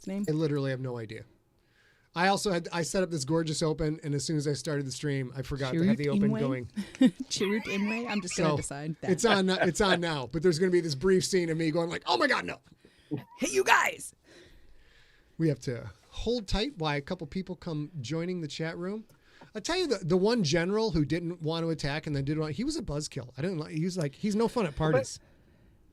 its name? I literally have no idea. I set up this gorgeous open, and as soon as I started the stream, I forgot to have the open going. Chirut Inway? I'm just going to decide that. It's on now, but there's going to be this brief scene of me going like, oh my God, no. Hey, you guys. We have to hold tight while a couple people come joining the chat room. I'll tell you the one general who didn't want to attack and then he was a buzzkill. He's no fun at parties.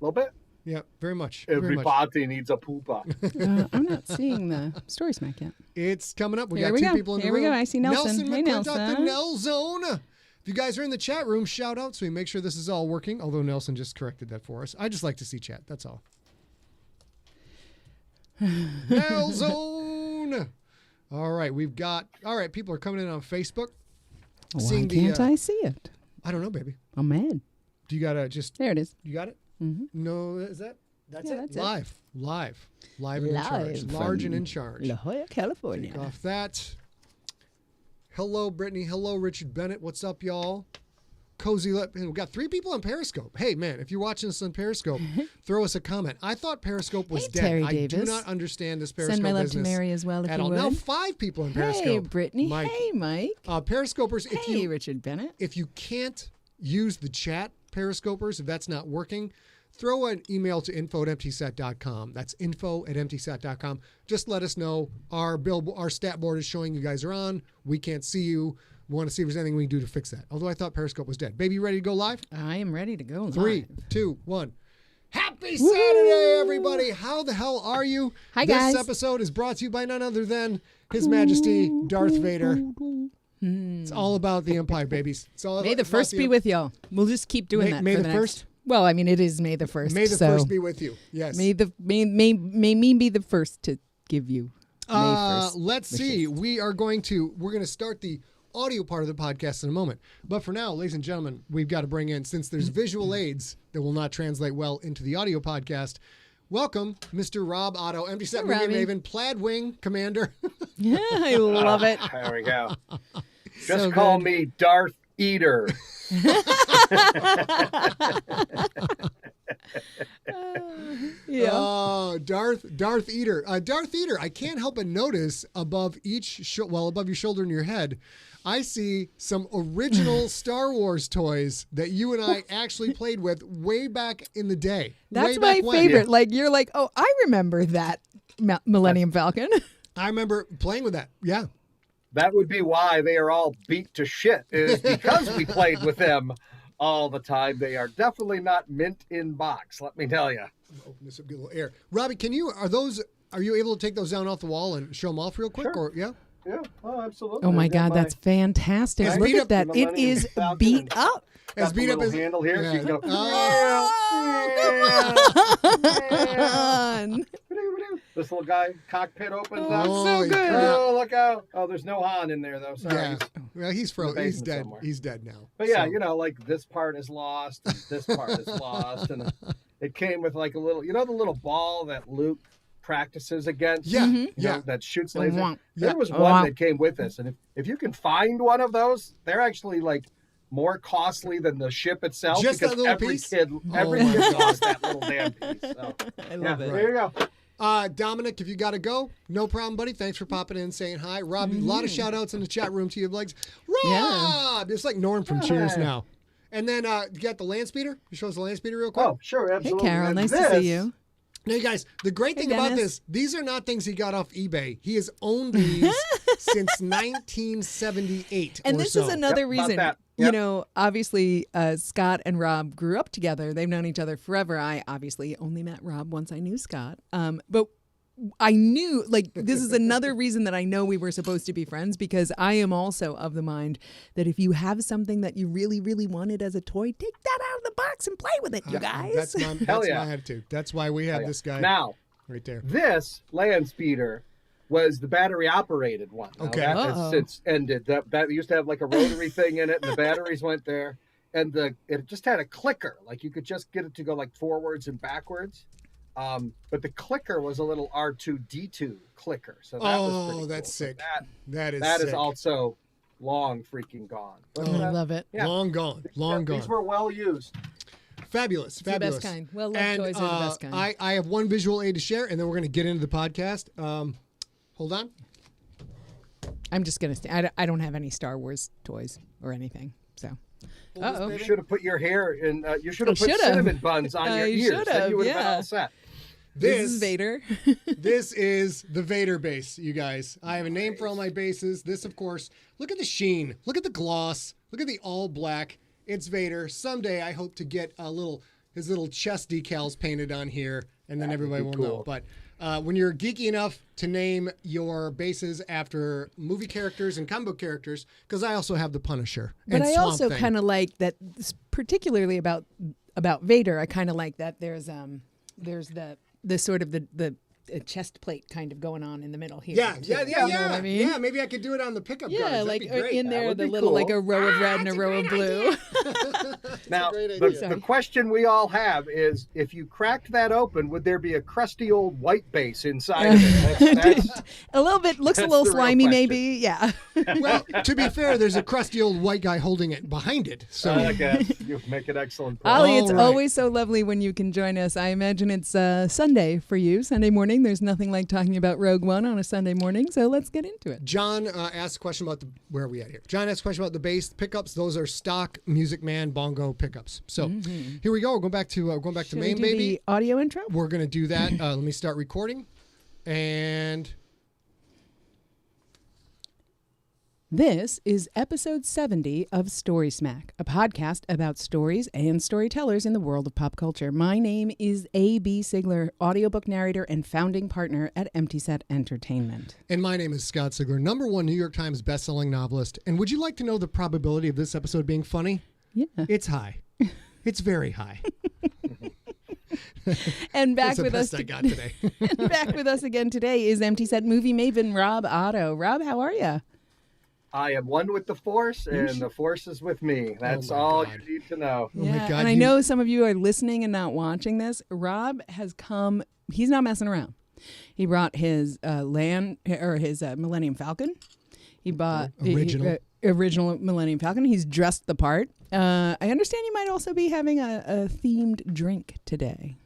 A little bit? Yeah, very much. Everybody needs a poopa. I'm not seeing the StorySmack yet. It's coming up. We Here got we two go. people in the room. Here we go. I see Nelson. Hey, McClintock, Nelson. the Nell Zone. If you guys are in the chat room, shout out so we make sure this is all working. Although Nelson just corrected that for us. I just like to see chat. That's all. Nell Zone. All right, people are coming in on Facebook. Why can't I see it? I don't know, baby. I'm mad. Do you gotta just? There it is. You got it? Mm-hmm. No, is that? That's it. That's Live and in charge. Large and in charge. La Jolla, California. Take off that. Hello, Brittany. Hello, Richard Bennett. What's up, y'all? Cozy. We've got 3 people on Periscope. Hey, man, if you're watching us on Periscope, throw us a comment. I thought Periscope was dead. Terry I Davis. do not understand this Periscope Send my love business to Mary as well, if at you all. would. Now 5 people on Periscope. Hey, Brittany. Mike. Hey, Mike. Periscopers, Hey, Richard Bennett. if you can't use the chat, Periscopers, if that's not working, throw an email to info@emptysat.com. That's info@emptysat.com. Just let us know. Our stat board is showing you guys are on. We can't see you. We want to see if there's anything we can do to fix that. Although I thought Periscope was dead. Baby, you ready to go live? I am ready to go live. 3, 2, 1. Happy Saturday, everybody. How the hell are you? Hi, guys. This episode is brought to you by none other than His Majesty Darth Vader. It's all about the Empire, babies. It's all May the first be with y'all. We'll just keep doing that. May for the next- first? Well, I mean, it is May the 1st. May the first be with you. Yes. May me be the first to give you May 1st. Let's see. We're going to start the audio part of the podcast in a moment. But for now, ladies and gentlemen, we've got to bring in, since there's visual aids that will not translate well into the audio podcast, welcome, Mr. Rob Otto, Empty Set Media Robbie. Maven, Plaid Wing Commander. Yeah, I love it. There we go. Just So call good. me Darth Eater. Yeah. Oh, Darth Eater. Darth Eater, I can't help but notice above your shoulder and your head, I see some original Star Wars toys that you and I actually played with way back in the day. That's Way back my when. favorite. Like, you're like, oh, I remember that Millennium Falcon. I remember playing with that. Yeah. That would be why they are all beat to shit, is because we played with them all the time. They are definitely not mint in box, let me tell you. Open this up, get a little air. Robbie, are you able to take those down off the wall and show them off real quick? Sure. Or yeah? Yeah, oh, absolutely. Oh, my I've got God, that's fantastic. It's Look beat at up that. the It is Millennium Falcon beat and- up. As Got beat the up little as handle here, so you can go. Fun. This little guy, cockpit opens Oh, up. so good. Oh, look out. Oh, there's no Han in there, though. Sorry. Yeah. Well, he's in the frozen. He's basement dead. somewhere. He's dead now. But yeah, So- like this part is lost, and this part is lost, and it came with like a little, the little ball that Luke practices against. Yeah. Mhm. Yeah. That shoots laser. Womp. Yeah. There was Oh, one wow. that came with this, and if you can find one of those, they're actually like more costly than the ship itself. Just because that little every piece? kid Oh every my kid God. lost that little damn piece. So, I love it. There you go. Dominic, if you got to go, no problem, buddy. Thanks for popping in and saying hi. Rob, a lot of shout outs in the chat room to you, legs. Rob! Yeah. It's like Norm from Cheers Hi. now. And then you got the land speeder. You show us the land speeder real quick. Oh, sure, Hey, absolutely. Carol. And Nice to this- see you. Now, you guys, the great Hey, thing about Dennis. this, these are not things he got off eBay. He has owned these since 1978 And or this so. is another Yep, about reason, that. you Yep. know, obviously Scott and Rob grew up together. They've known each other forever. I obviously only met Rob once I knew Scott. But I knew, like, this is another reason that I know we were supposed to be friends, because I am also of the mind that if you have something that you really, really wanted as a toy, take that out of the box and play with it, you guys. That's Hell my yeah. attitude. That's why we have this guy Now, right there. this land speeder was the battery operated one. Now, Okay. that Uh-oh. has since ended. That used to have like a rotary thing in it, and the batteries went there. And it just had a clicker, like you could just get it to go like forwards and backwards. But the clicker was a little R2D2 clicker, so that was pretty cool. that's So sick. That is that sick. is also long freaking gone. But, I love it. yeah. Long gone. Long gone. These were well used. Fabulous. It's the best kind. Well, love toys are the best kind. I have one visual aid to share, and then we're going to get into the podcast. Hold on. I'm just going to say, I don't have any Star Wars toys or anything, so. You should have put your hair in. You should have put cinnamon buns on your ears. Then you would have been all set. This is Vader. This is the Vader base, you guys. I have a name for all my bases. This, of course, look at the sheen. Look at the gloss. Look at the all black. It's Vader. Someday I hope to get his little chest decals painted on here, and then everybody will know. But when you're geeky enough to name your bases after movie characters and comic book characters, because I also have the Punisher. But I also kind of like that, particularly about Vader. I kind of like that there's the sort of the chest plate kind of going on in the more here. Yeah. You know what I mean? Yeah, maybe I could do it on the pickup guards. Yeah, That'd like be great. in there, That the would be little cool. like a row of red and a row of blue. Now, the question we all have is, if you cracked that open, would there be a crusty old white base inside of it? That's A little bit, looks a That's little the real slimy question. maybe. Yeah. Well, to be fair, there's a crusty old white guy holding it behind it. So okay. You make an excellent point. Ollie, it's All right. always so lovely when you can join us. I imagine it's Sunday for you, Sunday morning. There's nothing like talking about Rogue One on a Sunday morning, so let's get into it. John asked a question about where are we at here? John asked a question about the bass pickups. Those are stock Music Man bongo pickups. So here we go. We're going back to Should main we do baby. the audio intro? We're gonna do that. Let me start recording. And This is episode 70 of StorySmack, a podcast about stories and storytellers in the world of pop culture. My name is A.B. Sigler, audiobook narrator and founding partner at Empty Set Entertainment. and my name is Scott Sigler, #1 New York Times bestselling novelist. And would you like to know the probability of this episode being funny? Yeah. It's high. It's very high. And back That's the with us best I got today. and back with us again today is Empty Set movie maven Rob Otto. Rob, how are you? I am one with the Force, and the Force is with me. That's my all God. you need to know. Oh my God, and I know some of you are listening and not watching this. Rob has come. He's not messing around. He brought his Millennium Falcon. He bought original Millennium Falcon. He's dressed the part. I understand you might also be having a themed drink today.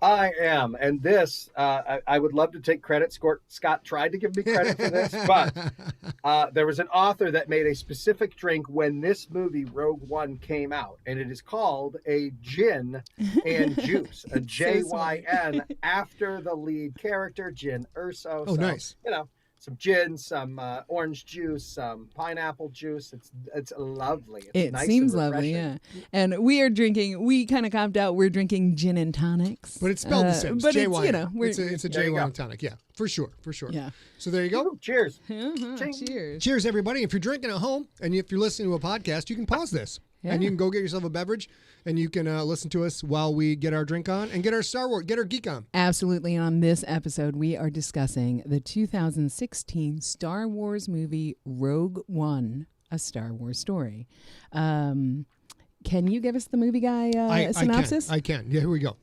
I am, and this I would love to take credit. Scott tried to give me credit for this, but there was an author that made a specific drink when this movie Rogue One came out, and it is called a gin and juice, a JYN after the lead character, Jyn Erso. Oh, nice. You know, some gin, some orange juice, some pineapple juice. It's lovely. It's It nice seems and lovely, refreshing. yeah. And we kind of copped out. We're drinking gin and tonics. But it's spelled the same. It's But JY. it's, you know, it's a There you JY go. tonic. Yeah, for sure. yeah. So there you go. Ooh, cheers. Uh-huh, cheers. Cheers, everybody. If you're drinking at home and if you're listening to a podcast, you can pause this. And you can go get yourself a beverage and you can listen to us while we get our drink on and get our Star Wars, get our geek on. Absolutely. On this episode, we are discussing the 2016 Star Wars movie Rogue One, A Star Wars Story. Can you give us the movie guy synopsis? I can. Yeah, here we go.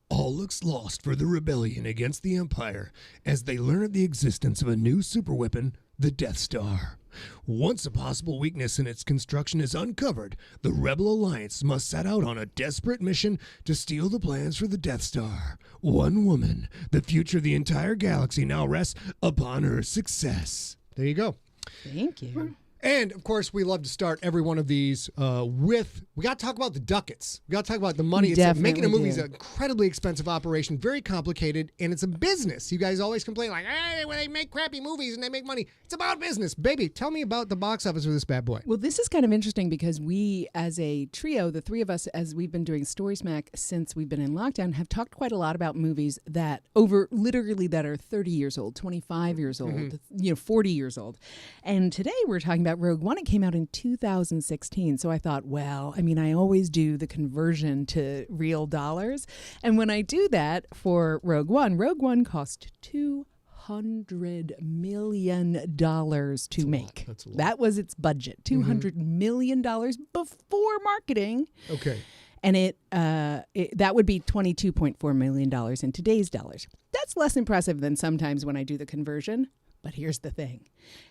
All looks lost for the rebellion against the Empire as they learn of the existence of a new superweapon, the Death Star. Once a possible weakness in its construction is uncovered, the Rebel Alliance must set out on a desperate mission to steal the plans for the Death Star. One woman, the future of the entire galaxy now rests upon her success. There you go. Thank you. And, of course, we love to start every one of these with, we got to talk about the ducats. We got to talk about the money. Making a movie is an incredibly expensive operation, very complicated, and it's a business. You guys always complain like, hey, when they make crappy movies and they make money, it's about business. Baby, tell me about the box office for this bad boy. Well, this is kind of interesting because we, as a trio, the three of us, as we've been doing StorySmack since we've been in lockdown, have talked quite a lot about movies that that are 30 years old, 25 years old, 40 years old. And today we're talking about Rogue One. It came out in 2016. So I thought, well, I mean, I always do the conversion to real dollars. And when I do that for Rogue One cost $200 million to make. That's a lot. That was its budget, $200 million before marketing. Okay. And that would be $22.4 million in today's dollars. That's less impressive than sometimes when I do the conversion. But here's the thing.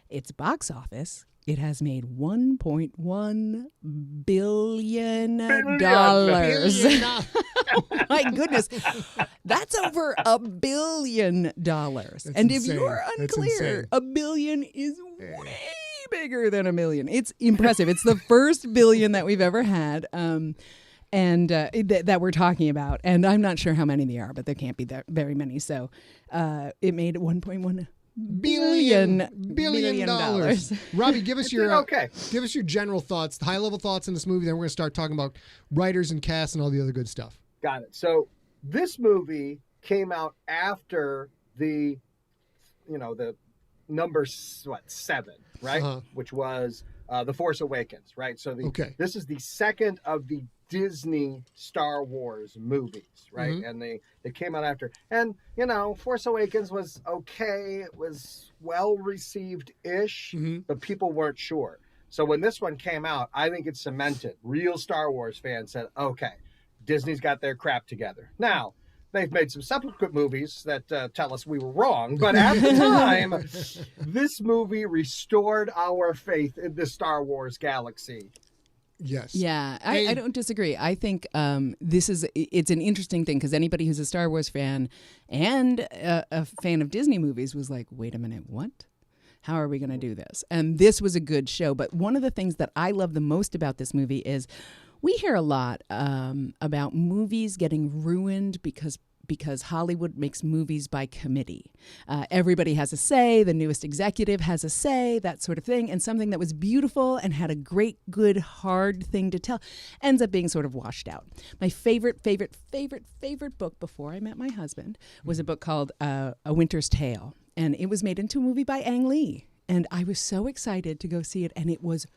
Its box office, it has made $1.1 billion. My goodness. That's over $1 billion. And if insane. you're That's unclear, insane. $1 billion is way bigger than $1 million. It's impressive. It's the first billion that we've ever had. That we're talking about. And I'm not sure how many there are, but there can't be that very many. So it made $1.1 billion dollars. Robbie, give us your okay. give us your general thoughts, the high level thoughts in this movie. Then we're going to start talking about writers and cast and all the other good stuff. Got it. So this movie came out after the number 7, right? Uh-huh. Which was The Force Awakens, right? So this is the second of the Disney Star Wars movies, right? Mm-hmm. And they came out after. And, Force Awakens was okay. It was well received-ish, but people weren't sure. So when this one came out, I think it cemented. Real Star Wars fans said, okay, Disney's got their crap together. Now, they've made some subsequent movies that tell us we were wrong. But at the time, this movie restored our faith in the Star Wars galaxy. Yes. Yeah, I don't disagree. I think it's an interesting thing because anybody who's a Star Wars fan and a fan of Disney movies was like, wait a minute, what? How are we going to do this? And this was a good show. But one of the things that I love the most about this movie is we hear a lot about movies getting ruined because Hollywood makes movies by committee. Everybody has a say. The newest executive has a say, that sort of thing. And something that was beautiful and had a great, good, hard thing to tell ends up being sort of washed out. My favorite book before I met my husband was a book called A Winter's Tale. And it was made into a movie by Ang Lee. And I was so excited to go see it. And it was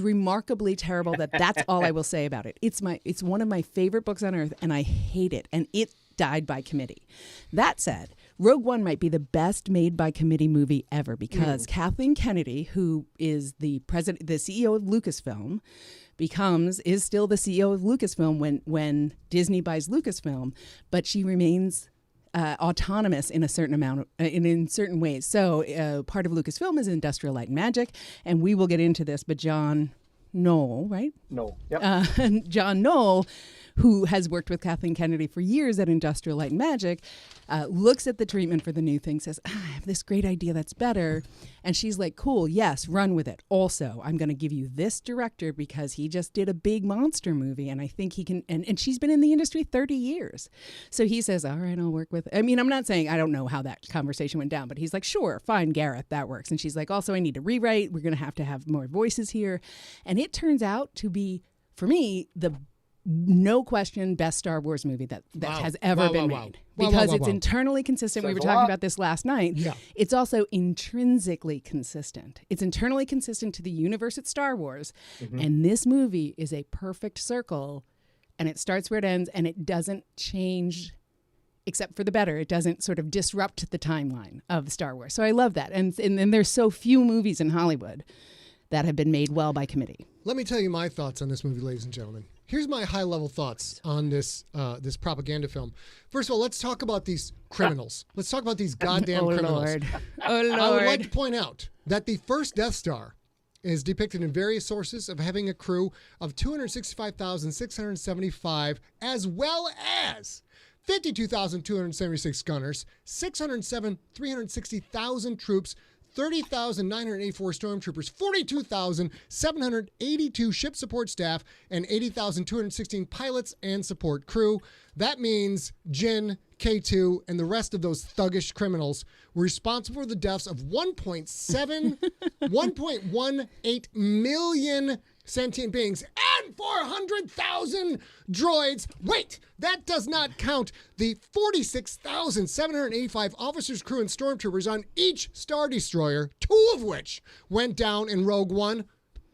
remarkably terrible. That's all I will say about it. It's one of my favorite books on earth, and I hate it. And it died by committee. That said, Rogue One might be the best made by committee movie ever because Kathleen Kennedy, who is the CEO of Lucasfilm, is still the CEO of Lucasfilm when Disney buys Lucasfilm, but she remains autonomous in a certain amount in certain ways. So part of Lucasfilm is Industrial Light and Magic, and we will get into this. But John Knoll, right? Knoll, yep. John Knoll, who has worked with Kathleen Kennedy for years at Industrial Light and Magic, looks at the treatment for the new thing, says, I have this great idea that's better. And she's like, cool, yes, run with it. Also, I'm going to give you this director because he just did a big monster movie, and I think he can, and she's been in the industry 30 years. So he says, all right, I'll work with it. I mean, I'm not saying, I don't know how that conversation went down, but he's like, sure, fine, Gareth, that works. And she's like, also, I need to rewrite. We're going to have more voices here. And it turns out to be, for me, the no question best Star Wars movie that has ever been made. Because it's internally consistent. We were talking about this last night. Yeah. It's also intrinsically consistent. It's internally consistent to the universe at Star Wars. Mm-hmm. And this movie is a perfect circle. And it starts where it ends. And it doesn't change except for the better. It doesn't sort of disrupt the timeline of Star Wars. So I love that. And there's so few movies in Hollywood that have been made well by committee. Let me tell you my thoughts on this movie, ladies and gentlemen. Here's my high-level thoughts on this this propaganda film. First of all, let's talk about these criminals. Let's talk about these goddamn criminals. Lord. Oh, Lord. I would like to point out that the first Death Star is depicted in various sources of having a crew of 265,675, as well as 52,276 gunners, 360,000 troops, 30,984 stormtroopers, 42,782 ship support staff, and 80,216 pilots and support crew. That means Jin, K2, and the rest of those thuggish criminals were responsible for the deaths of 1.18 million sentient beings and 400,000 droids. Wait, that does not count the 46,785 officers, crew, and stormtroopers on each Star Destroyer, 2 of which went down in Rogue One.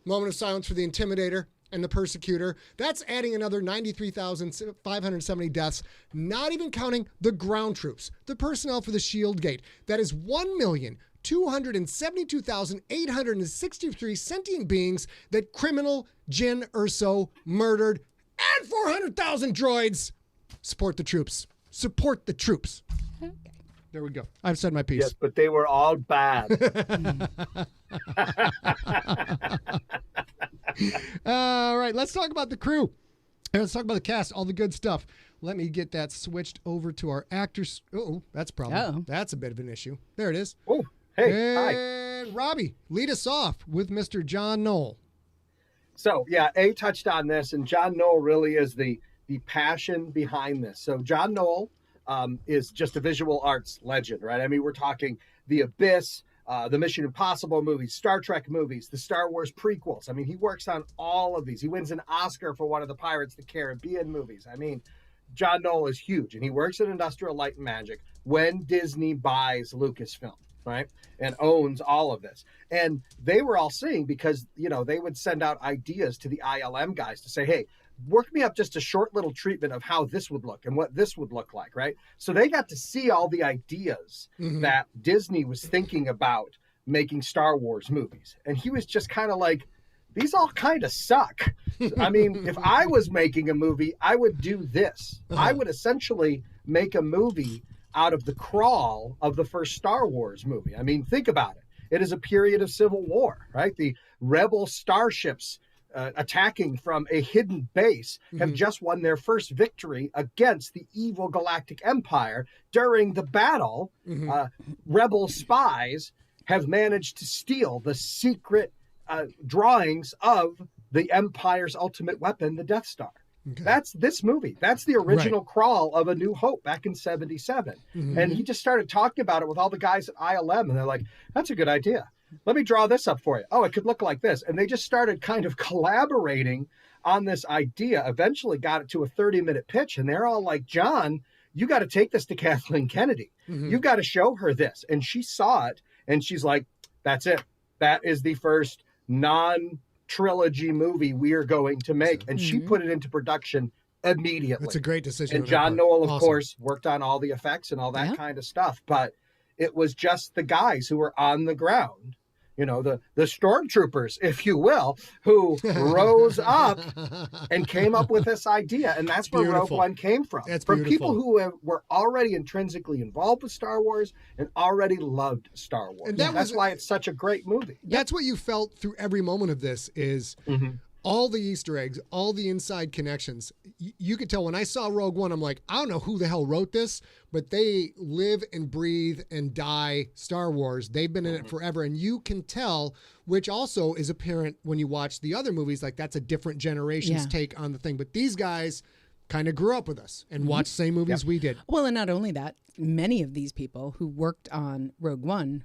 Moment of silence for the Intimidator and the Persecutor. That's adding another 93,570 deaths, not even counting the ground troops, the personnel for the Shield Gate. That is 1,272,863 sentient beings that criminal Jyn Erso murdered, and 400,000 droids. Support the troops. Support the troops. Okay. There we go. I've said my piece. Yes, but they were all bad. All right, let's talk about the crew. And let's talk about the cast, all the good stuff. Let me get that switched over to our actors. Oh, that's a problem. Uh-oh. That's a bit of an issue. There it is. Oh, hey, hi. And Robbie, lead us off with Mr. John Knoll. So, yeah, A touched on this, and John Knoll really is the passion behind this. So John Knoll is just a visual arts legend, right? I mean, we're talking The Abyss, the Mission Impossible movies, Star Trek movies, the Star Wars prequels. I mean, he works on all of these. He wins an Oscar for one of the Pirates of the Caribbean movies. I mean, John Knoll is huge, and he works at Industrial Light and Magic when Disney buys Lucasfilm, right, and owns all of this. And they were all seeing, because, you know, they would send out ideas to the ILM guys to say, hey, work me up just a short little treatment of how this would look and what this would look like, right? So they got to see all the ideas that Disney was thinking about making Star Wars movies. And he was just kind of like, these all kind of suck. I mean, if I was making a movie, I would do this. I would essentially make a movie out of the crawl of the first Star Wars movie. I mean, think about it. It is a period of civil war, right? The rebel starships attacking from a hidden base have just won their first victory against the evil Galactic Empire. During the battle, rebel spies have managed to steal the secret drawings of the Empire's ultimate weapon, the Death Star. Okay. That's this movie. That's the original crawl of A New Hope back in 1977. And he just started talking about it with all the guys at ILM, and they're like, that's a good idea. Let me draw this up for you. Oh, it could look like this. And they just started kind of collaborating on this idea, eventually got it to a 30-minute pitch. And they're all like, John, you got to take this to Kathleen Kennedy. You've got to show her this. And she saw it, and she's like, that's it. That is the first non-trilogy movie we are going to make. And she put it into production immediately. That's a great decision. And John Knoll, of course, worked on all the effects and all that kind of stuff. But it was just the guys who were on the ground, you know, the stormtroopers, if you will, who rose up and came up with this idea. And that's where Rogue One came from. From people who were already intrinsically involved with Star Wars and already loved Star Wars. And that's why it's such a great movie. That's what you felt through every moment of this is all the Easter eggs, all the inside connections. You could tell when I saw Rogue One, I'm like, I don't know who the hell wrote this, but they live and breathe and die Star Wars. They've been in it forever. And you can tell, which also is apparent when you watch the other movies, like that's a different generation's take on the thing. But these guys kind of grew up with us and watched the same movies we did. Well, and not only that, many of these people who worked on Rogue One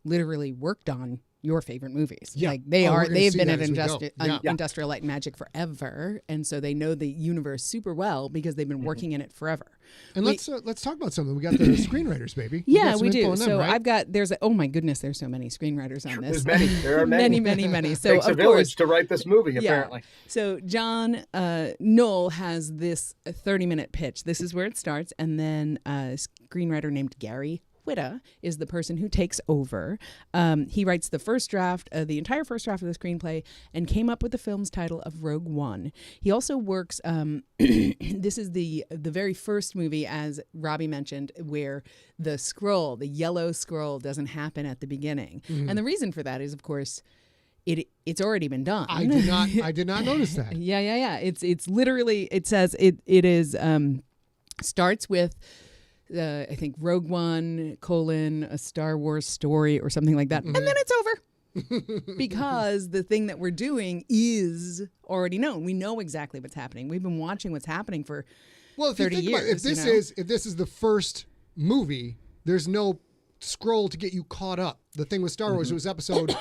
literally worked on your favorite movies. Yeah. Like they've been at Industrial Light and Magic forever. And so they know the universe super well because they've been working in it forever. And let's talk about something. We got the screenwriters, baby. Yeah, we do. So I've got, oh my goodness, there's so many screenwriters on this. There's many. There are many. many. So takes a village to write this movie, apparently. So John Knoll has this 30-minute pitch. This is where it starts. And then a screenwriter named Gary Whitta is the person who takes over. He writes the first draft, the entire first draft of the screenplay, and came up with the film's title of Rogue One. He also works, this is the very first movie, as Robbie mentioned, where the yellow scroll doesn't happen at the beginning. And the reason for that is, of course, it's already been done. I did not notice that. Yeah. It's literally, it says it is, starts with, I think Rogue One, a Star Wars story or something like that. And then it's over. Because the thing that we're doing is already known. We know exactly what's happening. We've been watching what's happening for 30 years. If this is the first movie, there's no scroll to get you caught up. The thing with Star Wars, it was episode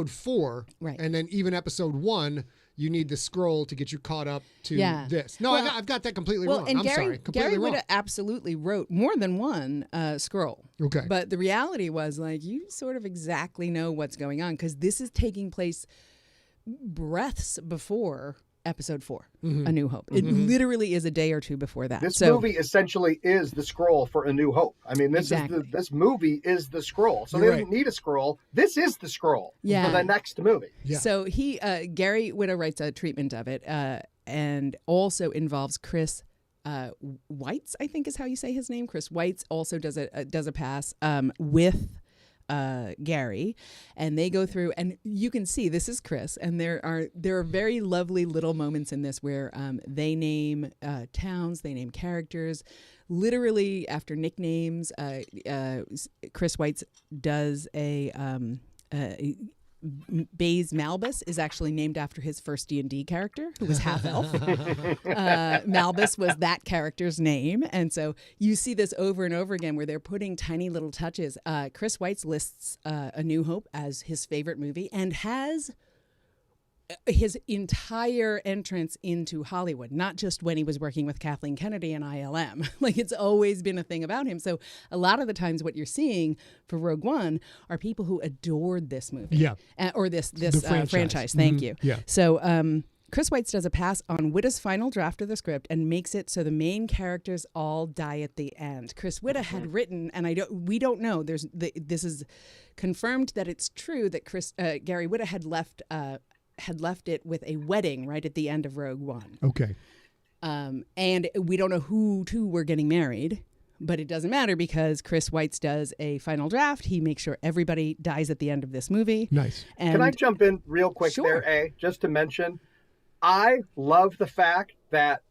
4. Right. And then even episode 1, you need the scroll to get you caught up to this. No, I've got that completely wrong. And Gary Whitta absolutely wrote more than one scroll. Okay. But the reality was, like, you sort of exactly know what's going on because this is taking place breaths before episode 4, A New Hope. It literally is a day or two before that. This movie essentially is the scroll for A New Hope. I mean, this movie is the scroll. So they didn't need a scroll. This is the scroll for the next movie. Yeah. So Gary Whitta writes a treatment of it and also involves Chris Weitz, I think is how you say his name. Chris Weitz also does a pass with Gary, and they go through, and you can see this is Chris, and there are very lovely little moments in this where they name towns, they name characters, literally after nicknames. Chris Weitz does a Baze Malbus is actually named after his first D&D character, who was half elf. Malbus was that character's name, and so you see this over and over again where they're putting tiny little touches. Chris Weitz lists A New Hope as his favorite movie and has his entire entrance into Hollywood, not just when he was working with Kathleen Kennedy and ILM. Like, it's always been a thing about him. So a lot of the times what you're seeing for Rogue One are people who adored this movie. Or this franchise. Thank you. Yeah. So Chris Weitz does a pass on Witta's final draft of the script and makes it so the main characters all die at the end. Chris Whitta had written, and we don't know. This is confirmed that it's true that Gary Whitta had left it with a wedding right at the end of Rogue One. Okay. And we don't know who two were getting married, but it doesn't matter because Chris Weitz does a final draft. He makes sure everybody dies at the end of this movie. Nice. And can I jump in real quick there, just to mention, I love the fact that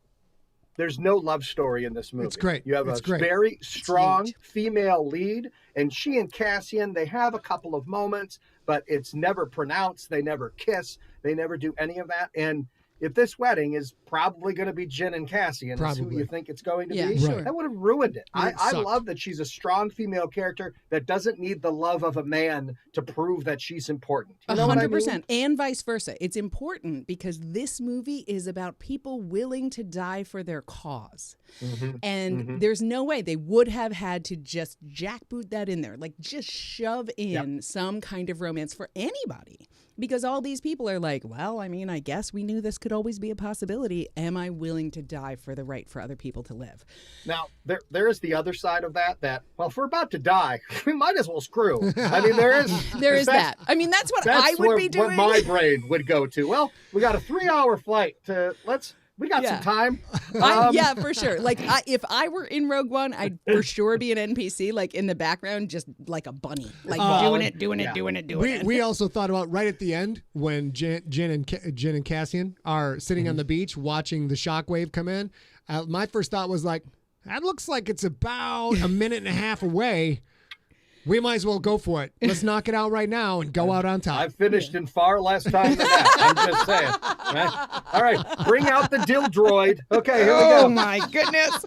there's no love story in this movie. It's great. You have a very strong female lead, and she and Cassian, they have a couple of moments, but it's never pronounced. They never kiss. They never do any of that. And if this wedding is probably going to be Jyn and Cassian, is who you think it's going to be, sure. that would have ruined it. I love that she's a strong female character that doesn't need the love of a man to prove that she's important. You know 100%. What I mean? And vice versa. It's important because this movie is about people willing to die for their cause. And there's no way they would have had to just jackboot that in there, like just shove in some kind of romance for anybody. Because all these people are like, well, I mean, I guess we knew this could always be a possibility. Am I willing to die for the right for other people to live? Now, there is the other side of that, well, if we're about to die, we might as well screw. I mean, there is that. I mean, that's what I would be doing. What my brain would go to. Well, we got a 3-hour flight we got some time. Yeah, for sure. Like, if I were in Rogue One, I'd for sure be an NPC, like in the background, just like a bunny, like doing it. We also thought about right at the end when Jyn and Cassian are sitting on the beach watching the shockwave come in. My first thought was like, that looks like it's about a minute and a half away. We might as well go for it. Let's knock it out right now and go out on top. I've finished in far less time than that. I'm just saying. Right? All right, bring out the dill droid. Okay, here we go. Oh, my goodness.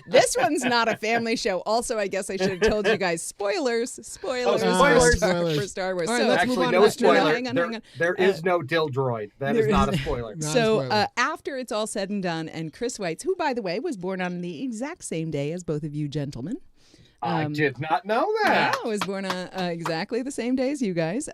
This one's not a family show. Also, I guess I should have told you guys, spoilers. Spoilers. For Star Wars. All right, so, let's actually, move on. no spoiler. Hang on. There is no dill droid. That is not a spoiler. So after it's all said and done, and Chris Weitz, who, by the way, was born on the exact same day as both of you gentlemen. I did not know that. Yeah, I was born on exactly the same day as you guys.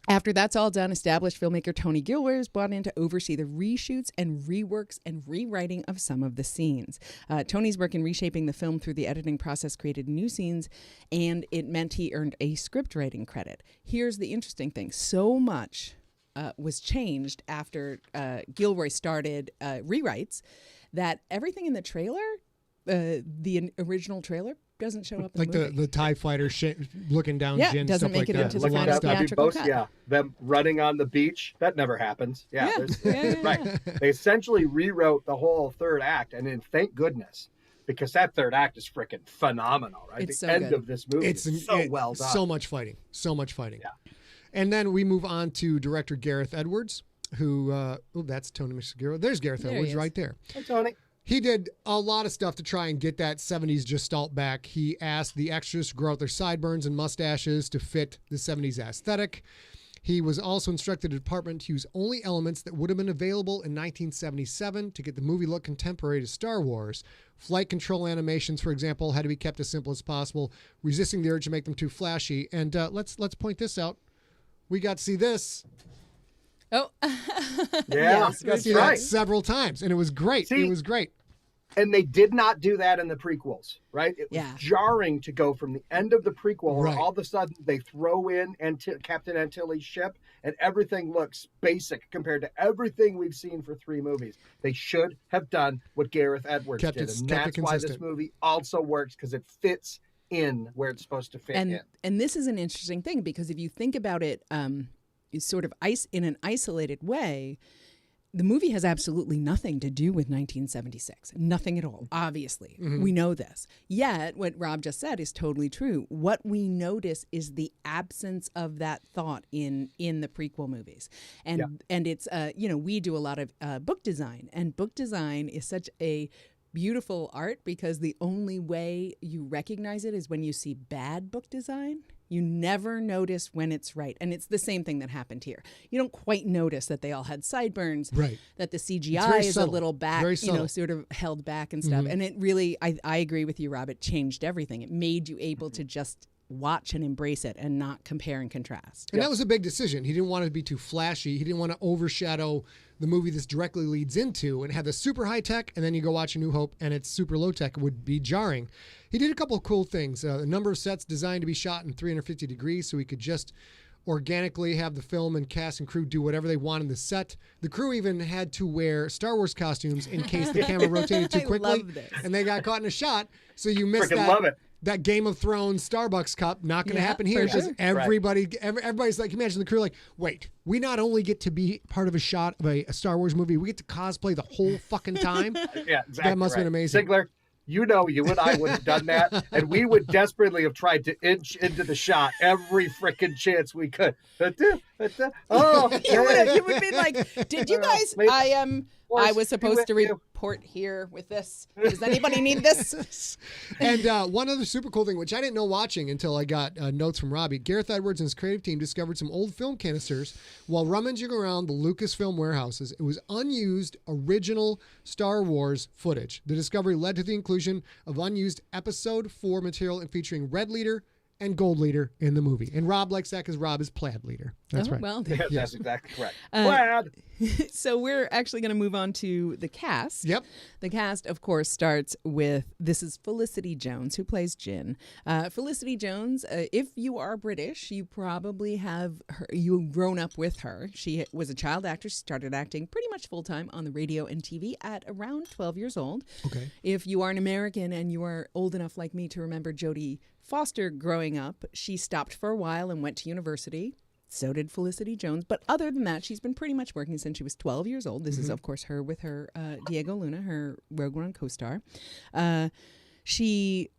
After that's all done, established filmmaker Tony Gilroy is brought in to oversee the reshoots and reworks and rewriting of some of the scenes. Tony's work in reshaping the film through the editing process created new scenes, and it meant he earned a script writing credit. Here's the interesting thing. So much was changed after Gilroy started rewrites that everything in the trailer, the original trailer, doesn't show up in like the movie. the TIE fighter looking down Jyn, doesn't stuff make like it that. into the final theatrical cut. Yeah, them running on the beach, that never happens. Yeah. Right. They essentially rewrote the whole third act, and then thank goodness, because that third act is freaking phenomenal, right? It's the so end good. of this movie is so well done. So much fighting. Yeah. And then we move on to director Gareth Edwards, who, that's Tony Masagiro. There's Gareth Edwards right there. Hey, Tony. He did a lot of stuff to try and get that 70s gestalt back. He asked the extras to grow out their sideburns and mustaches to fit the 70s aesthetic. He was also instructed the department to use only elements that would have been available in 1977 to get the movie look contemporary to Star Wars. Flight control animations, for example, had to be kept as simple as possible, resisting the urge to make them too flashy. And let's point this out. We got to see this. Oh, yeah, got to see that several times, and it was great. It was great. And they did not do that in the prequels, right? It was Yeah. jarring to go from the end of the prequel where Right. all of a sudden they throw in Captain Antilles' ship and everything looks basic compared to everything we've seen for 3 movies. They should have done what Gareth Edwards Kept did. it And that's why this consistent. movie also works, because it fits in where it's supposed to fit in. And this is an interesting thing, because if you think about it sort of in an isolated way, the movie has absolutely nothing to do with 1976. Nothing at all, obviously. Mm-hmm. We know this. Yet, what Rob just said is totally true. What we notice is the absence of that thought in the prequel movies. And it's, we do a lot of book design. And book design is such a beautiful art, because the only way you recognize it is when you see bad book design. You never notice when it's right. And it's the same thing that happened here. You don't quite notice that they all had sideburns, Right. that the It's CGI very is subtle. a little back, Very subtle. sort of held back and stuff. And it really, I agree with you, Rob, it changed everything. It made you able to just watch and embrace it and not compare and contrast. And that was a big decision. He didn't want it to be too flashy. He didn't want to overshadow the movie this directly leads into and have the super high tech, and then you go watch A New Hope and it's super low tech. It would be jarring. He did a couple of cool things. A number of sets designed to be shot in 350 degrees, so he could just organically have the film and cast and crew do whatever they want in the set. The crew even had to wear Star Wars costumes in case the camera rotated too I quickly, love this. and they got caught in a shot. So you missed Freaking love it. that Game of Thrones Starbucks cup. Not going to Yeah, happen here, for because sure. everybody's like, imagine the crew like, wait, we not only get to be part of a shot of a Star Wars movie, we get to cosplay the whole fucking time. Yeah, exactly. That must have been amazing. Ziegler, you and I would have done that, and we would desperately have tried to inch into the shot every freaking chance we could. Oh, You would have been like, did you guys, I was supposed to report here with this. Does anybody need this? And one other super cool thing, which I didn't know watching until I got notes from Robbie, Gareth Edwards and his creative team discovered some old film canisters while rummaging around the Lucasfilm warehouses. It was unused original Star Wars footage. The discovery led to the inclusion of unused Episode 4 material and featuring Red Leader and Gold Leader in the movie. And Rob likes that because Rob is Plaid Leader. That's right. Well, Yeah, that's exactly correct. Glad. so we're actually going to move on to the cast. Yep. The cast, of course, starts with, this is Felicity Jones, who plays Jyn. Felicity Jones, if you are British, you probably have you've grown up with her. She was a child actress, started acting pretty much full-time on the radio and TV at around 12 years old. Okay. If you are an American and you are old enough like me to remember Jodie Foster growing up, she stopped for a while and went to university. So did Felicity Jones. But other than that, she's been pretty much working since she was 12 years old. This is, of course, her with her Diego Luna, her Rogue One co-star. She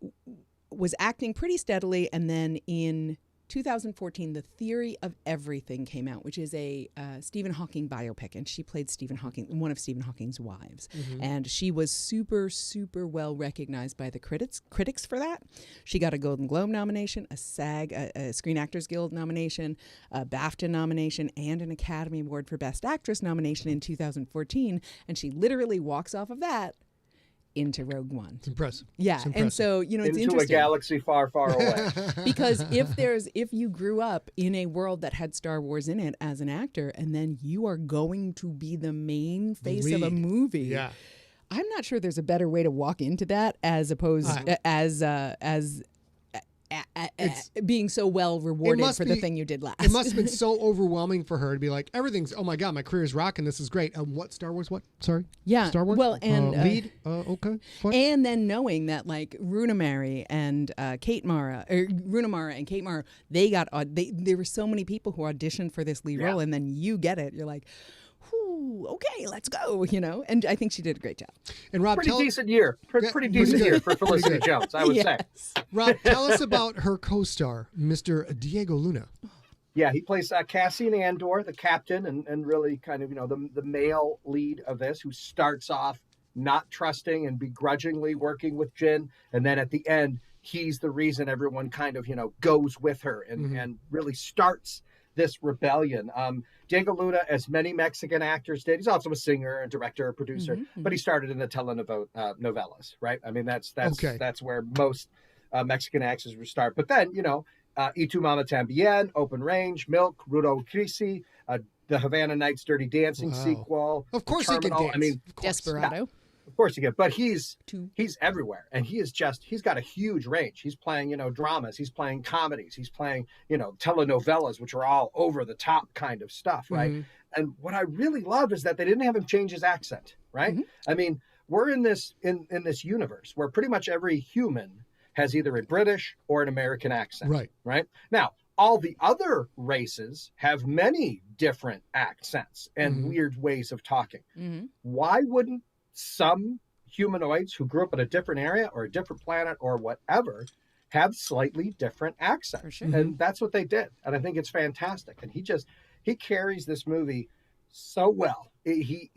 was acting pretty steadily. And then in 2014, The Theory of Everything came out, which is a Stephen Hawking biopic. And she played Stephen Hawking, one of Stephen Hawking's wives. And she was super, super well recognized by the critics for that. She got a Golden Globe nomination, a SAG, a Screen Actors Guild nomination, a BAFTA nomination, and an Academy Award for Best Actress nomination in 2014. And she literally walks off of that into Rogue One. It's impressive. Yeah. It's And impressive. so, it's Into a interesting. galaxy far, far away. Because if you grew up in a world that had Star Wars in it as an actor, and then you are going to be the main face of a Lead. movie, Yeah. I'm not sure there's a better way to walk into that as opposed as being so well rewarded must for the be- thing you did last. It must have been so overwhelming for her to be like, everything's, oh my God, my career's rocking. This is great. What Star Wars? What? Sorry? Yeah. Star Wars? Well, and lead? Okay. Fine. and then knowing that like Runa Mara and Kate Mara, there were so many people who auditioned for this lead role, and then you get it. You're like, whew, okay, let's go, And I think she did a great job. And Rob, Pretty decent year. Pretty decent good. year for Felicity Jones, I would say. Rob, tell us about her co-star, Mr. Diego Luna. Yeah, he plays Cassian Andor, the captain, and really kind of, the male lead of this, who starts off not trusting and begrudgingly working with Jyn. And then at the end, he's the reason everyone kind of, goes with her and really starts this rebellion. Diego Luna, as many Mexican actors did, he's also a singer, a director, a producer, but he started in the telenovelas, right? I mean, that's where most Mexican actors would start. But then, Y Tu Mama Tambien, Open Range, Milk, Rudo Crisi, the Havana Nights Dirty Dancing sequel. Of course he can Terminal. dance. I mean, Of course. Desperado. Of course you get, but he's Two. everywhere, and he's got a huge range. He's playing, dramas, he's playing comedies, he's playing, telenovelas, which are all over the top kind of stuff, right? Mm-hmm. And what I really love is that they didn't have him change his accent, right? Mm-hmm. I mean, we're in this universe where pretty much every human has either a British or an American accent, right? Now, all the other races have many different accents and weird ways of talking. Mm-hmm. Why wouldn't some humanoids who grew up in a different area or a different planet or whatever have slightly different accents? For sure. And that's what they did. And I think it's fantastic. And he carries this movie so well. He's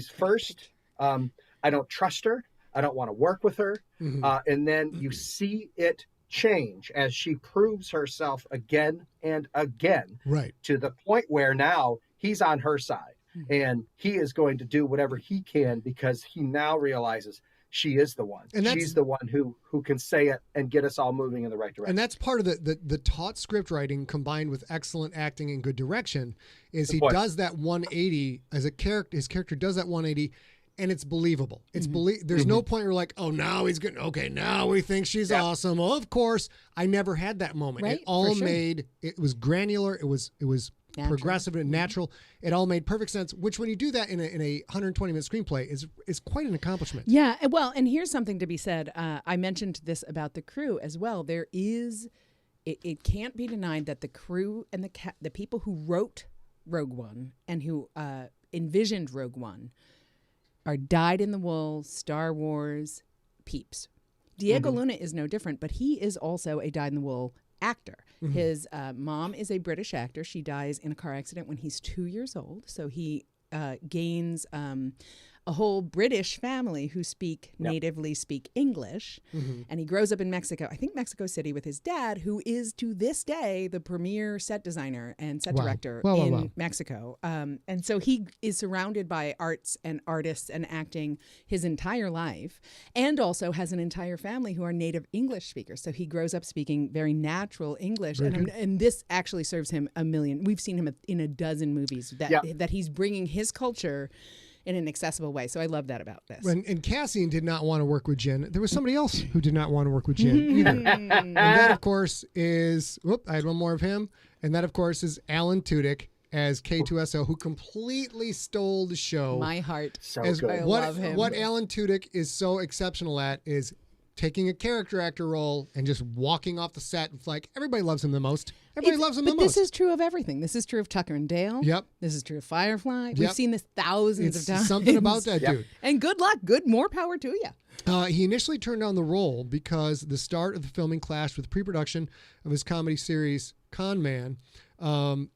first. I don't trust her. I don't want to work with her. And then you see it change as she proves herself again and again, to the point where now he's on her side and he is going to do whatever he can because he now realizes she is the one. And she's the one who can say it and get us all moving in the right direction. And that's part of the taught script writing combined with excellent acting and good direction is he does that 180 as a character. His character does that 180 and it's believable. It's There's no point where you're like, oh, now he's good. Okay, now we think she's awesome. Well, of course, I never had that moment. It all made, it was granular. It was natural. Progressive and natural. It all made perfect sense, which when you do that in a 120-minute screenplay is quite an accomplishment. Yeah, well, and here's something to be said. I mentioned this about the crew as well. There is, it can't be denied that the crew and the people who wrote Rogue One and who envisioned Rogue One are dyed-in-the-wool Star Wars peeps. Diego Luna is no different, but he is also a dyed-in-the-wool actor. His mom is a British actor. She dies in a car accident when he's 2 years old. So he gains a whole British family who natively speak English. And he grows up in Mexico, I think Mexico City, with his dad, who is to this day the premier set designer and set director in Mexico. And so he is surrounded by arts and artists and acting his entire life, and also has an entire family who are native English speakers. So he grows up speaking very natural English. And this actually serves him a million. We've seen him in a dozen movies that he's bringing his culture in an accessible way. So I love that about this. And Cassian did not want to work with Jin. There was somebody else who did not want to work with Jin either. And that, of course, is... I had one more of him. And that, of course, is Alan Tudyk as K2SO, who completely stole the show. My heart. So good. I love him. What Alan Tudyk is so exceptional at is taking a character actor role and just walking off the set. It's like, everybody loves him the most. Everybody loves him the most. But this is true of everything. This is true of Tucker and Dale. Yep. This is true of Firefly. We've seen this thousands of times. Something about that dude. And good luck. More power to you. He initially turned down the role because the start of the filming clashed with pre-production of his comedy series Con Man.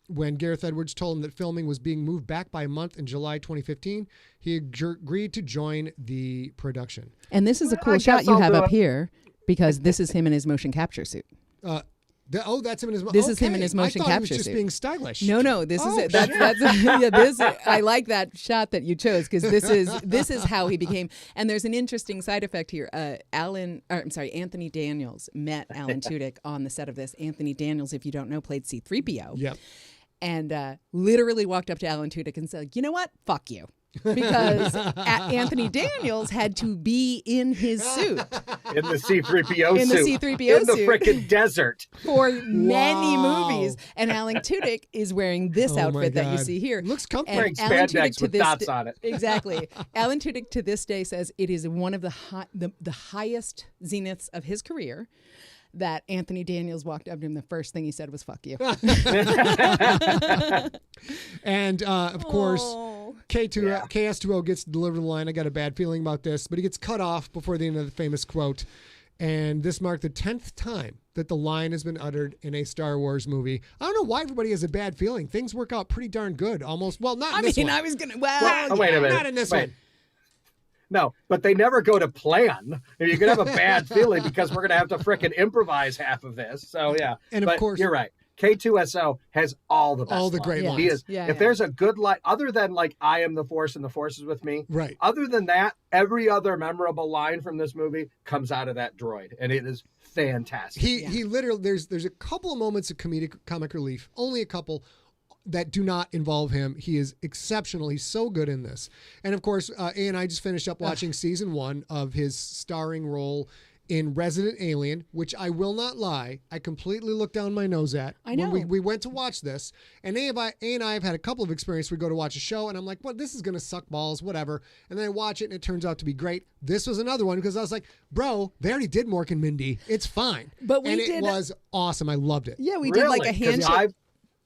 When Gareth Edwards told him that filming was being moved back by a month in July 2015, he agreed to join the production. And this is a cool shot you have up here because this is him in his motion capture suit. That's him in his. This is him in his motion capture I thought he was just suit. being stylish. No, this is it. That's I like that shot that you chose because this is how he became. And there's an interesting side effect here. Anthony Daniels met Alan Tudyk on the set of this. Anthony Daniels, if you don't know, played C-3PO. Yep. And literally walked up to Alan Tudyk and said, "You know what? Fuck you." Because Anthony Daniels had to be in his suit. In the C-3PO in suit. The C-3PO in the frickin' desert. For many movies. And Alan Tudyk is wearing this outfit that you see here. Looks comfy. Wearing spandex with dots on it. Exactly. Alan Tudyk to this day says it is one of the highest zeniths of his career that Anthony Daniels walked up to him. The first thing he said was, "Fuck you." And of course, KS2O gets to deliver the line, "I got a bad feeling about this," but he gets cut off before the end of the famous quote. And this marked the 10th time that the line has been uttered in a Star Wars movie. I don't know why everybody has a bad feeling. Things work out pretty darn good. Almost. Well, not in this one. I was going to... wait a minute. Not in this one. No, but they never go to plan. You're going to have a bad feeling because we're going to have to frickin' improvise half of this. So, yeah. And of course... You're right. K2SO has all the best all the great lines. He is. If there's a good line, other than like "I am the Force and the Force is with me," right? Other than that, every other memorable line from this movie comes out of that droid, and it is fantastic. He literally there's a couple of moments of comic relief, only a couple. that do not involve him. He is exceptional. He's so good in this. And of course, A and I just finished up watching season 1 of his starring role in Resident Alien, which I will not lie, I completely looked down my nose at. I know. When we went to watch this, and A and I have had a couple of experiences. We go to watch a show, and I'm like, well, this is going to suck balls, whatever. And then I watch it, and it turns out to be great. This was another one because I was like, bro, they already did Mork and Mindy. It's fine. But it was awesome. I loved it. Yeah, we did like a Really? 'Cause handshake.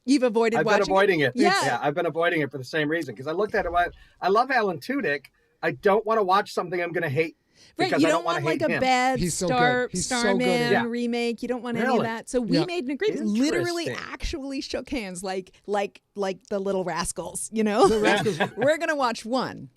You've avoided I've watching been avoiding it. Yeah. I've been avoiding it for the same reason because I looked at it. I love Alan Tudyk. I don't want to watch something I'm going to hate. Right, Because you I don't want like hate a him. bad He's so good. He's so good Starman in it. Yeah. remake. You don't want any of Really? that. So we Yeah. made an agreement. Literally, Interesting. actually shook hands like the Little Rascals. You know, The Rascals. we're gonna watch one,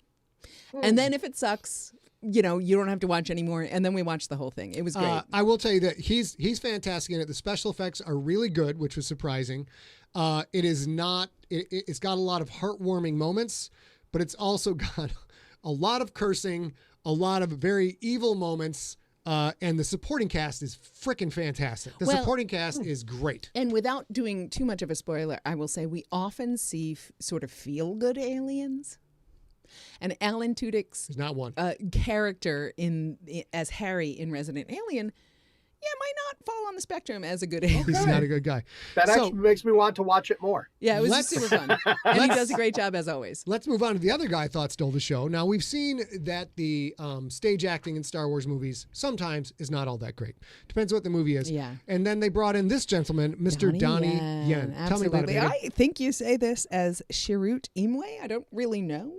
and then if it sucks, you don't have to watch anymore. And then we watched the whole thing. It was great. I will tell you that he's fantastic in it. The special effects are really good, which was surprising. It is not. It's got a lot of heartwarming moments, but it's also got a lot of cursing, a lot of very evil moments, and the supporting cast is freaking fantastic. The supporting cast is great. And without doing too much of a spoiler, I will say we often see sort of feel-good aliens. And Alan Tudyk's There's not one. character as Harry in Resident Alien, might not fall on the spectrum as a good alien. He's not a good guy. That So- actually makes me want to watch it more. Yeah, it was Let's- super fun. And he does a great job as always. Let's move on to the other guy I thought stole the show. Now, we've seen that the stage acting in Star Wars movies sometimes is not all that great. Depends what the movie is. Yeah. And then they brought in this gentleman, Mr. Donnie Yen. Tell me about it, Absolutely. baby. I think you say this as Chirrut Imwe. I don't really know.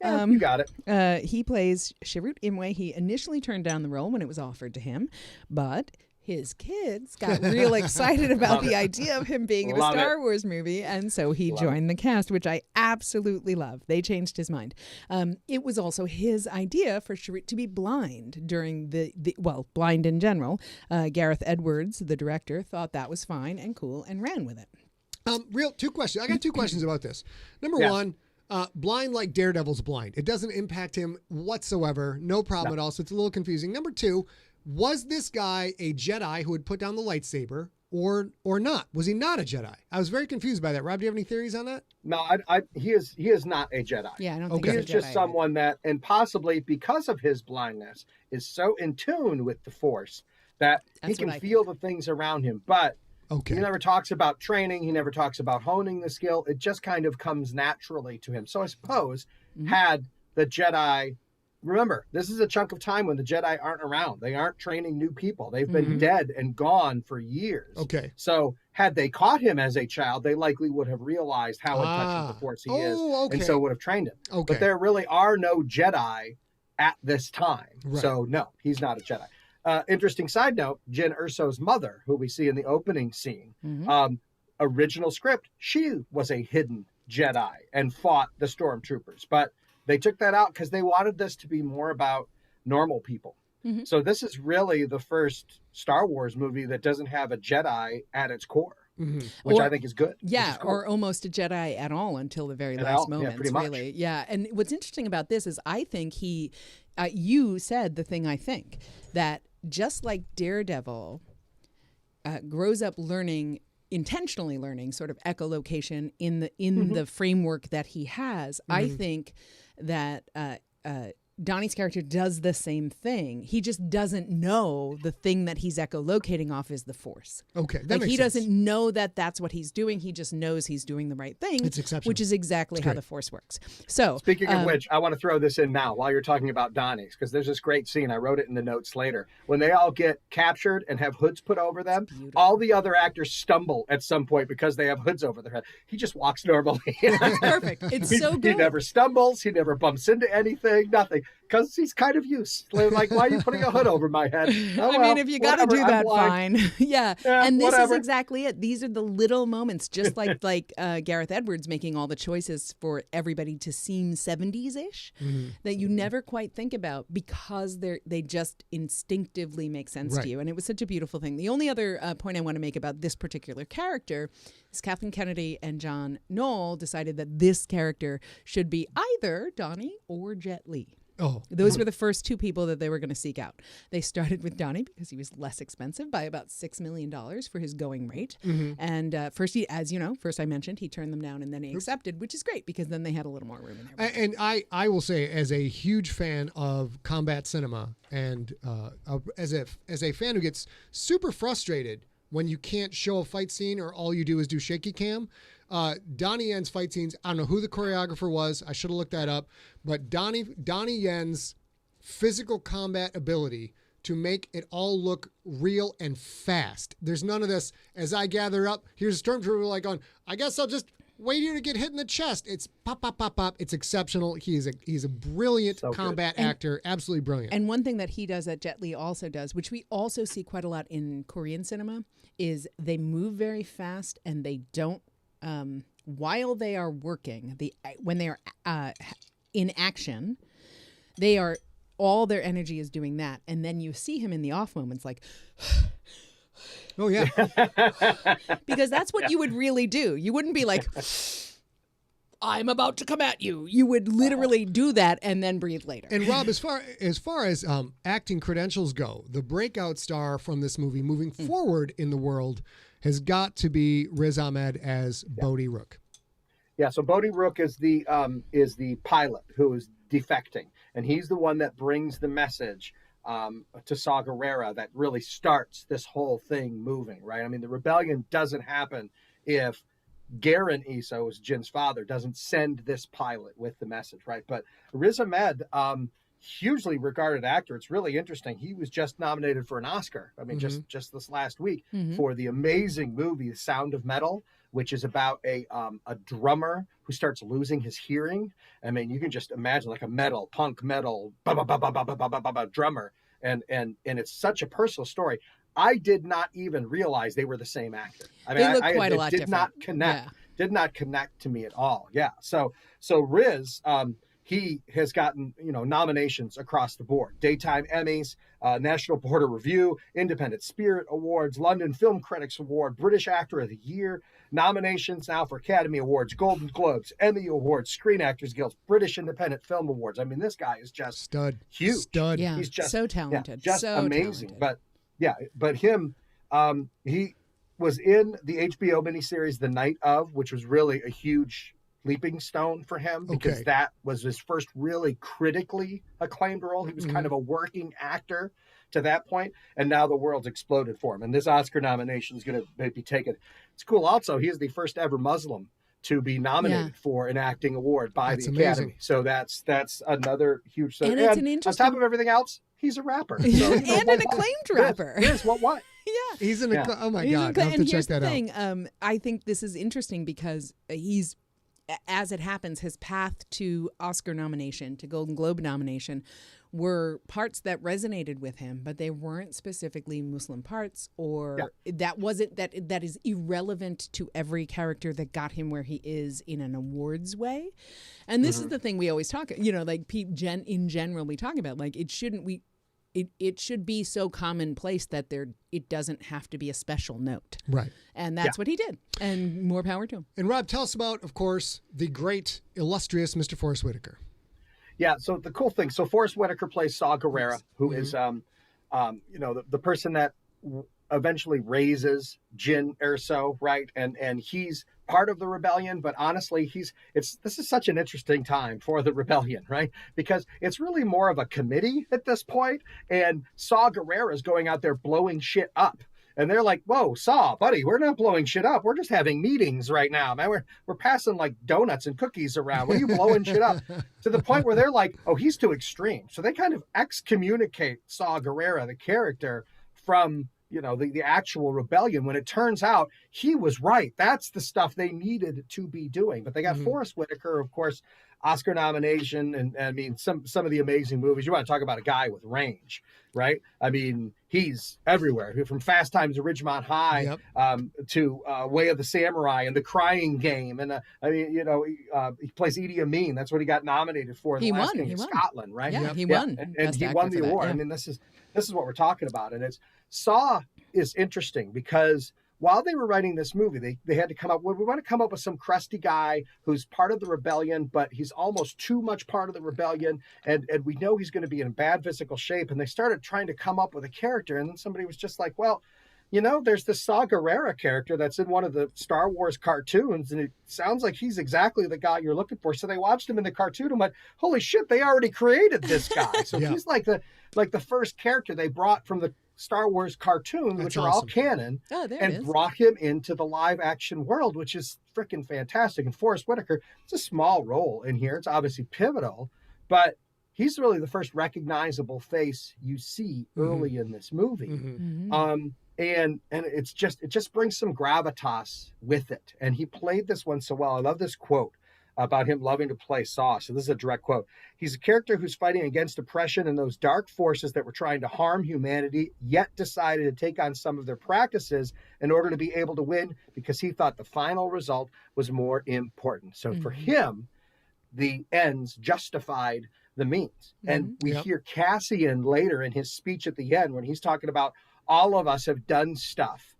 Yeah, you got it. He plays Chirrut Imwe. He initially turned down the role when it was offered to him, but his kids got real excited about the idea of him being in a Love Star Wars movie, and so he joined the cast, which I absolutely love. They changed his mind. It was also his idea for Chirrut to be blind during blind in general. Gareth Edwards, the director, thought that was fine and cool and ran with it. Two questions. I got two questions about this. Number one, blind like Daredevil's blind. It doesn't impact him whatsoever. No problem at all. So it's a little confusing. Number two, was this guy a Jedi who had put down the lightsaber or not? Was he not a Jedi? I was very confused by that. Rob, do you have any theories on that? No, he is not a Jedi. Yeah, I don't think He he's is a just Jedi. someone that, and possibly because of his blindness, is so in tune with the Force that That's he what can I feel the things around him. But Okay. he never talks about training. He never talks about honing the skill. It just kind of comes naturally to him. So I suppose had the Jedi, remember, this is a chunk of time when the Jedi aren't around. They aren't training new people. They've been dead and gone for years. Okay. So had they caught him as a child, they likely would have realized how in touch with the Force he is, okay. and so would have trained him. Okay. But there really are no Jedi at this time. Right. So no, he's not a Jedi. Interesting side note, Jyn Erso's mother, who we see in the opening scene, original script, she was a hidden Jedi and fought the stormtroopers. But they took that out because they wanted this to be more about normal people. So this is really the first Star Wars movie that doesn't have a Jedi at its core, which I think is good. Yeah, which is cool. or almost a Jedi at all until the very At last all, yeah, moments, pretty much. really. Yeah, and what's interesting about this is I think you said the thing I think, that just like Daredevil grows up intentionally learning sort of echolocation in the framework that he has, I think that Donnie's character does the same thing. He just doesn't know the thing that he's echolocating off is the Force. Okay. That Like makes he sense. doesn't know that that's what he's doing. He just knows he's doing the right thing, It's exceptional. which is exactly It's how great. the Force works. So Speaking of which, I want to throw this in now while you're talking about Donnie's, because there's this great scene. I wrote it in the notes later. When they all get captured and have hoods put over them, all the other actors stumble at some point because they have hoods over their head. He just walks normally. it's perfect. It's so He good. never stumbles. He never bumps into anything, nothing. Because he's kind of used. Like, why are you putting a hood over my head? Oh, I well, mean, if you got to whatever, do I'm that, blind. fine. Yeah. Yeah, And this whatever. is exactly it. These are the little moments, just like Gareth Edwards making all the choices for everybody to seem 70s-ish that you never quite think about because they just instinctively make sense Right. to you. And it was such a beautiful thing. The only other point I want to make about this particular character is Kathleen Kennedy and John Knoll decided that this character should be either Donnie or Jet Li. Oh, Those were the first two people that they were going to seek out. They started with Donnie because he was less expensive by about $6 million for his going rate. And first, as you know, first I mentioned, he turned them down and then he accepted, which is great because then they had a little more room in their budget. And I will say, as a huge fan of combat cinema, and as a fan who gets super frustrated when you can't show a fight scene or all you do is do shaky cam, Donnie Yen's fight scenes, I don't know who the choreographer was. I should have looked that up. But Donnie Yen's physical combat ability to make it all look real and fast. There's none of this, as I gather up, here's a stormtrooper like going, I guess I'll just wait here to get hit in the chest. It's pop, pop, pop, pop. It's exceptional. He's a brilliant combat actor. Absolutely brilliant. And one thing that he does that Jet Li also does, which we also see quite a lot in Korean cinema, is they move very fast and they don't, while they are working, when they are in action, they are, all their energy is doing that. And then you see him in the off moments like, oh, yeah. because that's what you would really do. You wouldn't be like, I'm about to come at you. You would literally do that and then breathe later. And Rob, as far as acting credentials go, the breakout star from this movie moving forward in the world has got to be Riz Ahmed as Bodhi Rook. Yeah, so Bodhi Rook is the pilot who is defecting, and he's the one that brings the message to Saw Gerrera that really starts this whole thing moving, right? I mean, the rebellion doesn't happen if Garen Issa, who's Jin's father, doesn't send this pilot with the message, right? But Riz Ahmed, hugely regarded actor. It's really interesting. He was just nominated for an Oscar. I mean, just this last week for the amazing movie, The Sound of Metal, which is about a drummer who starts losing his hearing. I mean, you can just imagine like a punk metal, drummer. And it's such a personal story. I did not even realize they were the same actor. I mean, they look quite a lot different. Did not connect to me at all. Yeah. So Riz, he has gotten, nominations across the board: Daytime Emmys, National Board of Review, Independent Spirit Awards, London Film Critics Award, British Actor of the Year, nominations now for Academy Awards, Golden Globes, Emmy Awards, Screen Actors Guild, British Independent Film Awards. I mean, this guy is just huge. Stud. Yeah, he's just so talented, just so amazing. Talented. But him, he was in the HBO miniseries The Night Of, which was really a huge leaping stone for him because that was his first really critically acclaimed role. He was kind of a working actor to that point, and now the world's exploded for him. And this Oscar nomination is going to maybe take it. It's cool. Also, he is the first ever Muslim to be nominated for an acting award by the Academy. Amazing. So that's another huge thing. And it's an interesting... on top of everything else, he's a rapper. So, and an acclaimed rapper. Here's what? Yeah. He's an oh my God. I have to check that out. I think this is interesting because he's, as it happens, his path to Oscar nomination, to Golden Globe nomination, were parts that resonated with him, but they weren't specifically Muslim parts, or that is irrelevant to every character that got him where he is in an awards way. And this is the thing we always talk, like in general, we talk about, like, it should be so commonplace that it doesn't have to be a special note. Right. And that's what he did. And more power to him. And Rob, tell us about, of course, the great, illustrious Mr. Forrest Whitaker. Yeah, so the cool thing, Forrest Whitaker plays Saw Gerrera, who is, the person that eventually raises Jin Erso, right? And he's part of the rebellion, but honestly, this is such an interesting time for the rebellion, right? Because it's really more of a committee at this point, and Saw Gerrera is going out there blowing shit up. And they're like, whoa, Saw, buddy, we're not blowing shit up. We're just having meetings right now, man. We're passing like donuts and cookies around. What are you blowing shit up? To the point where they're like, oh, he's too extreme. So they kind of excommunicate Saw Gerrera, the character, from, the actual rebellion, when it turns out he was right. That's the stuff they needed to be doing. But they got Forrest Whitaker, of course, Oscar nomination, and I mean, some of the amazing movies. You want to talk about a guy with range, right? I mean, he's everywhere, from Fast Times at Ridgemont High to Way of the Samurai and The Crying Game. And he plays Idi Amin. That's what he got nominated for in The Last King of Scotland, right? Yeah, he won. And he won the award. I mean, this is what we're talking about. And Saw is interesting because while they were writing this movie, they had to come up with, we want to come up with some crusty guy who's part of the rebellion, but he's almost too much part of the rebellion. And we know he's going to be in bad physical shape. And they started trying to come up with a character. And then somebody was just like, well, you know, there's this Saw Gerrera character that's in one of the Star Wars cartoons, and it sounds like he's exactly the guy you're looking for. So they watched him in the cartoon and went, holy shit, they already created this guy. So he's like the first character they brought from the Star Wars cartoons, which are all canon, and brought him into the live action world, which is freaking fantastic. And Forrest Whitaker, it's a small role in here. It's obviously pivotal, but he's really the first recognizable face you see early in this movie. And it just brings some gravitas with it. And he played this one so well. I love this quote about him loving to play Saw. So this is a direct quote. He's a character who's fighting against oppression and those dark forces that were trying to harm humanity, yet decided to take on some of their practices in order to be able to win because he thought the final result was more important. So for him, the ends justified the means. And we hear Cassian later in his speech at the end when he's talking about all of us have done stuff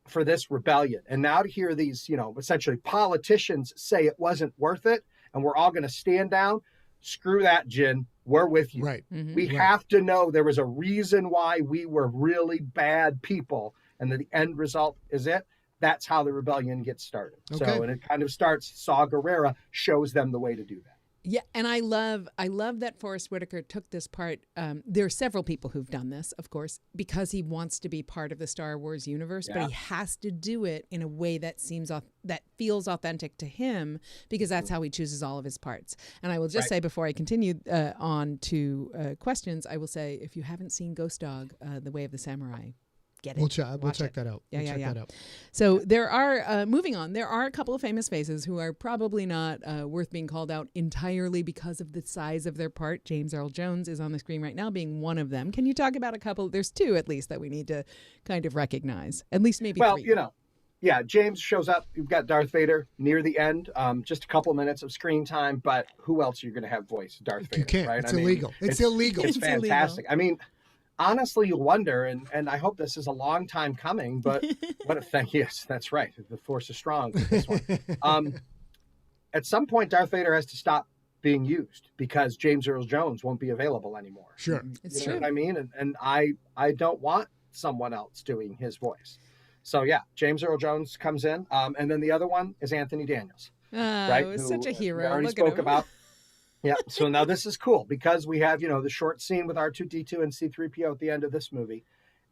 for this rebellion. And now to hear these, you know, essentially politicians say it wasn't worth it and we're all going to stand down, screw that, Jin. We're with you. Right. We have to know there was a reason why we were really bad people and that the end result is it. That's how the rebellion gets started. So, and it kind of starts, Saw Gerrera shows them the way to do that. Yeah, and I love that Forrest Whitaker took this part. There are several people who've done this, of course, because he wants to be part of the Star Wars universe, but he has to do it in a way that that feels authentic to him, because that's how he chooses all of his parts. And I will just say, before I continue on to questions, I will say, if you haven't seen Ghost Dog, The Way of the Samurai, get it. We'll check that out. Yeah. So there are, moving on, there are a couple of famous faces who are probably not worth being called out entirely because of the size of their part. James Earl Jones is on the screen right now being one of them. Can you talk about a couple? There's two at least that we need to kind of recognize. At least maybe three. Well, you know, yeah, James shows up. You've got Darth Vader near the end, just a couple minutes of screen time, but who else are you going to have voice Darth Vader? You can't. Right? It's illegal. It's illegal. It's fantastic. Illegal. I mean, honestly, you wonder, and I hope this is a long time coming, but what a thing. Yes, that's right. The Force is strong with this one. At some point, Darth Vader has to stop being used because James Earl Jones won't be available anymore. Sure. It's true. Know what I mean? And I don't want someone else doing his voice. So yeah, James Earl Jones comes in. And then the other one is Anthony Daniels. Right? It was such a hero. We already spoke about. Yeah. So now this is cool because we have, you know, the short scene with R2-D2 and C-3PO at the end of this movie.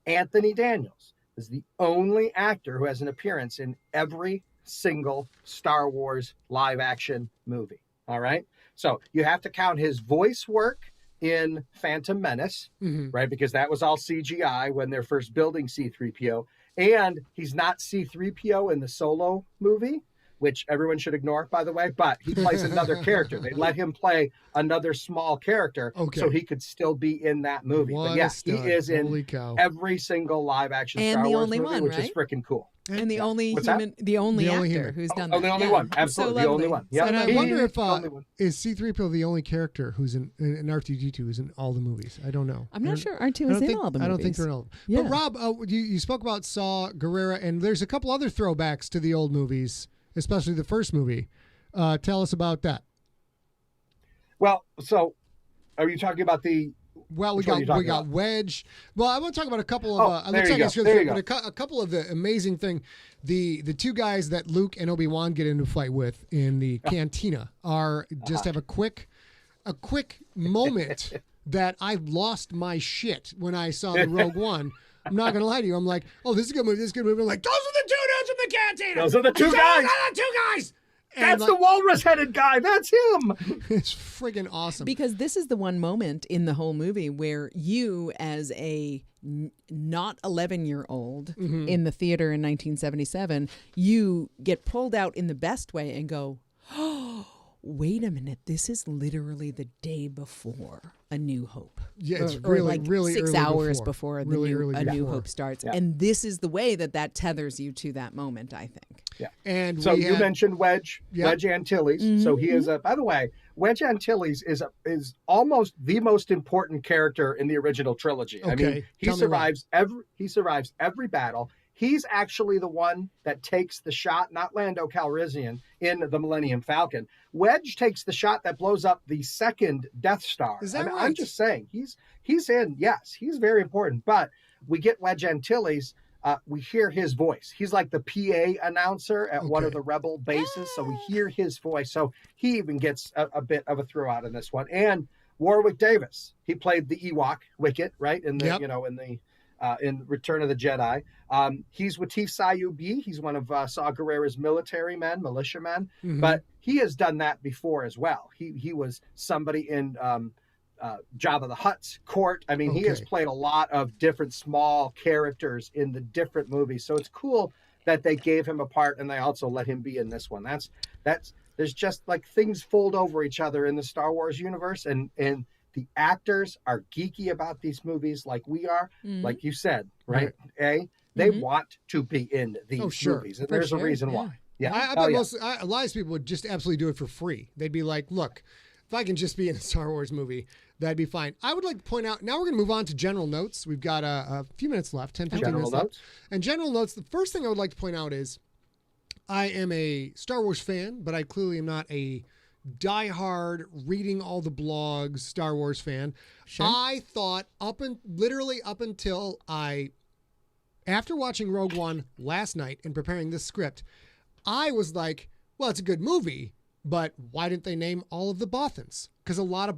Anthony Daniels is the only actor who has an appearance in every single Star Wars live action movie. All right. So you have to count his voice work in Phantom Menace, right? Because that was all CGI when they're first building C-3PO. And he's not C-3PO in the Solo movie, which everyone should ignore, by the way, but he plays another character. They let him play another small character so he could still be in that movie. But yeah, he is in every single live action Star Wars movie, which is freaking cool. And the only human, the only actor who's done that. Oh, the only one. Absolutely. The only one. Yeah. And I wonder if is C-3PO the only character who's in R2-D2 who's in all the movies? I don't know. I'm not sure R2 is in all the movies. I don't think they're in all. Yeah. But Rob, you spoke about Saw Gerrera, and there's a couple other throwbacks to the old movies, especially the first movie. Tell us about that. Well, so are you talking about the? Well, we got Wedge. Well, I want to talk about a couple of. A couple of the amazing thing. The two guys that Luke and Obi-Wan get into a fight with in the cantina are just have a quick moment that I lost my shit when I saw the Rogue One. I'm not gonna lie to you. I'm like, oh, this is a good movie. This is a good movie. I'm like, those are the two dudes from the cantina. Those are the two guys. Those are the two guys. That's the walrus-headed guy. That's him. It's friggin' awesome. Because this is the one moment in the whole movie where you, as a not 11-year-old in the theater in 1977, you get pulled out in the best way and go, oh, wait a minute. This is literally the day before A New Hope. Yeah, it's or like really 6 early hours before A New before. Hope starts. Yeah. And this is the way that tethers you to that moment, I think. Yeah. And so you mentioned Wedge Antilles. So he is by the way, Wedge Antilles is almost the most important character in the original trilogy. Okay. I mean, he survives every battle. He's actually the one that takes the shot, not Lando Calrissian in the Millennium Falcon. Wedge takes the shot that blows up the second Death Star. Is that right? I'm just saying, he's in. Yes, he's very important. But we get Wedge Antilles. We hear his voice. He's like the PA announcer at one of the Rebel bases, so we hear his voice. So he even gets a bit of a throw out in this one. And Warwick Davis, he played the Ewok Wicket, right? In the in Return of the Jedi. He's Latif Sayubi. He's one of Saw Gerrera's militiamen. Mm-hmm. But he has done that before as well. He was somebody in Jabba the Hutt's court. I mean, he has played a lot of different small characters in the different movies. So it's cool that they gave him a part and they also let him be in this one. That's there's just like things fold over each other in the Star Wars universe, and the actors are geeky about these movies like we are, like you said, right? They want to be in these movies, and there's a reason why. Yeah, I bet a lot of people would just absolutely do it for free. They'd be like, look, if I can just be in a Star Wars movie, that'd be fine. I would like to point out, now we're going to move on to general notes. We've got a few minutes left, 10, 15 minutes left. And general notes, the first thing I would like to point out is I am a Star Wars fan, but I clearly am not a diehard, reading all the blogs Star Wars fan. Sure. I thought literally up until after watching Rogue One last night and preparing this script, I was like, well, it's a good movie, but why didn't they name all of the Bothans? Because a lot of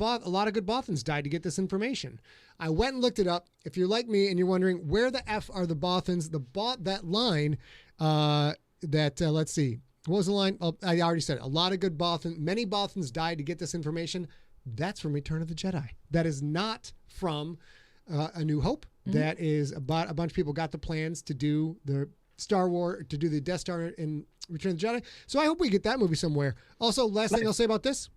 good Bothans died to get this information. I went and looked it up. If you're like me and you're wondering where the F are the Bothans, that line, let's see. What was the line? Oh, I already said it. A lot of good Bothans. Many Bothans died to get this information. That's from Return of the Jedi. That is not from A New Hope. Mm-hmm. That is about a bunch of people got the plans to do the Death Star in Return of the Jedi. So I hope we get that movie somewhere. Also, last thing I'll say about this.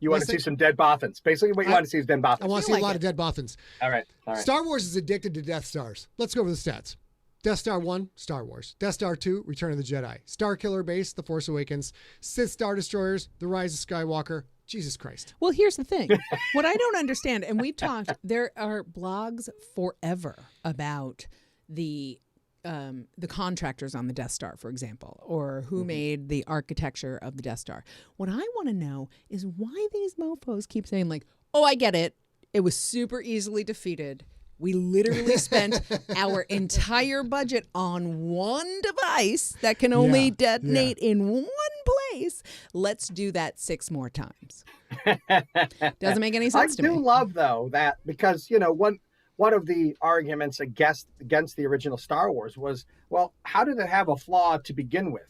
You want to see some dead Bothans. Basically what you want to see is dead Bothans. I want to see a lot of dead Bothans. All right. Star Wars is addicted to Death Stars. Let's go over the stats. Death Star 1, Star Wars. Death Star 2, Return of the Jedi. Star Killer Base, The Force Awakens. Sith Star Destroyers, The Rise of Skywalker. Jesus Christ. Well, here's the thing. What I don't understand, and we've talked, there are blogs forever about the contractors on the Death Star, for example, or who made the architecture of the Death Star. What I want to know is why these mofos keep saying like, oh, I get it. It was super easily defeated. We literally spent our entire budget on one device that can only detonate in one place. Let's do that 6 more times. Doesn't make any sense to me. I do love, though, that because, one of the arguments against the original Star Wars was, well, how did it have a flaw to begin with?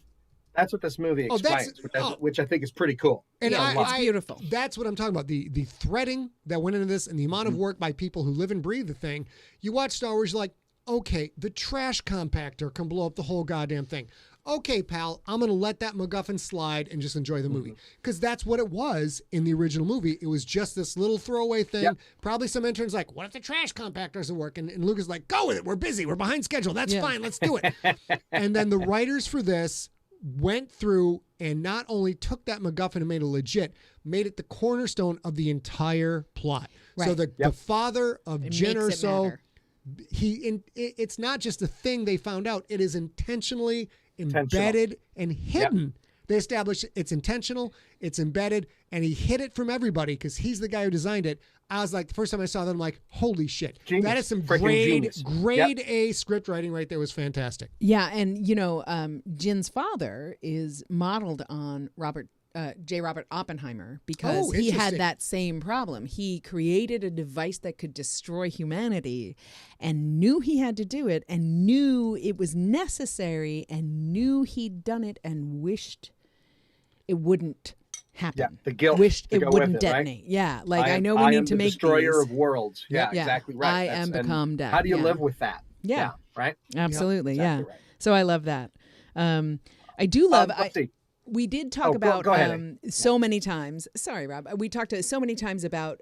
That's what this movie explains, which I think is pretty cool. And it's beautiful. That's what I'm talking about. The threading that went into this and the amount of work by people who live and breathe the thing. You watch Star Wars, you're like, okay, the trash compactor can blow up the whole goddamn thing. Okay, pal, I'm going to let that MacGuffin slide and just enjoy the movie. Because that's what it was in the original movie. It was just this little throwaway thing. Yep. Probably some intern's like, what if the trash compactor doesn't work? And Luke is like, go with it. We're busy. We're behind schedule. That's fine. Let's do it. And then the writers for this went through and not only took that MacGuffin and made it legit, made it the cornerstone of the entire plot. Right. So the father of Jyn Erso, it's not just a thing they found out. It is intentionally embedded and hidden. Yep. They established it's intentional, it's embedded, and he hid it from everybody because he's the guy who designed it. I was like, the first time I saw that, I'm like, holy shit. Genius. That is some grade A script writing right there. Was fantastic. Yeah, and Jin's father is modeled on Robert Oppenheimer because he had that same problem. He created a device that could destroy humanity and knew he had to do it and knew it was necessary and knew he'd done it and wished it wouldn't happen. Yeah, the guilt. Wished it wouldn't detonate. Right? Yeah, I know we need to make destroyer of worlds. Yeah, exactly right. I am become death. How do you live with that? Yeah, right? Absolutely, exactly right. So I love that. I do love... We did talk about so many times. Sorry, Rob. We talked so many times about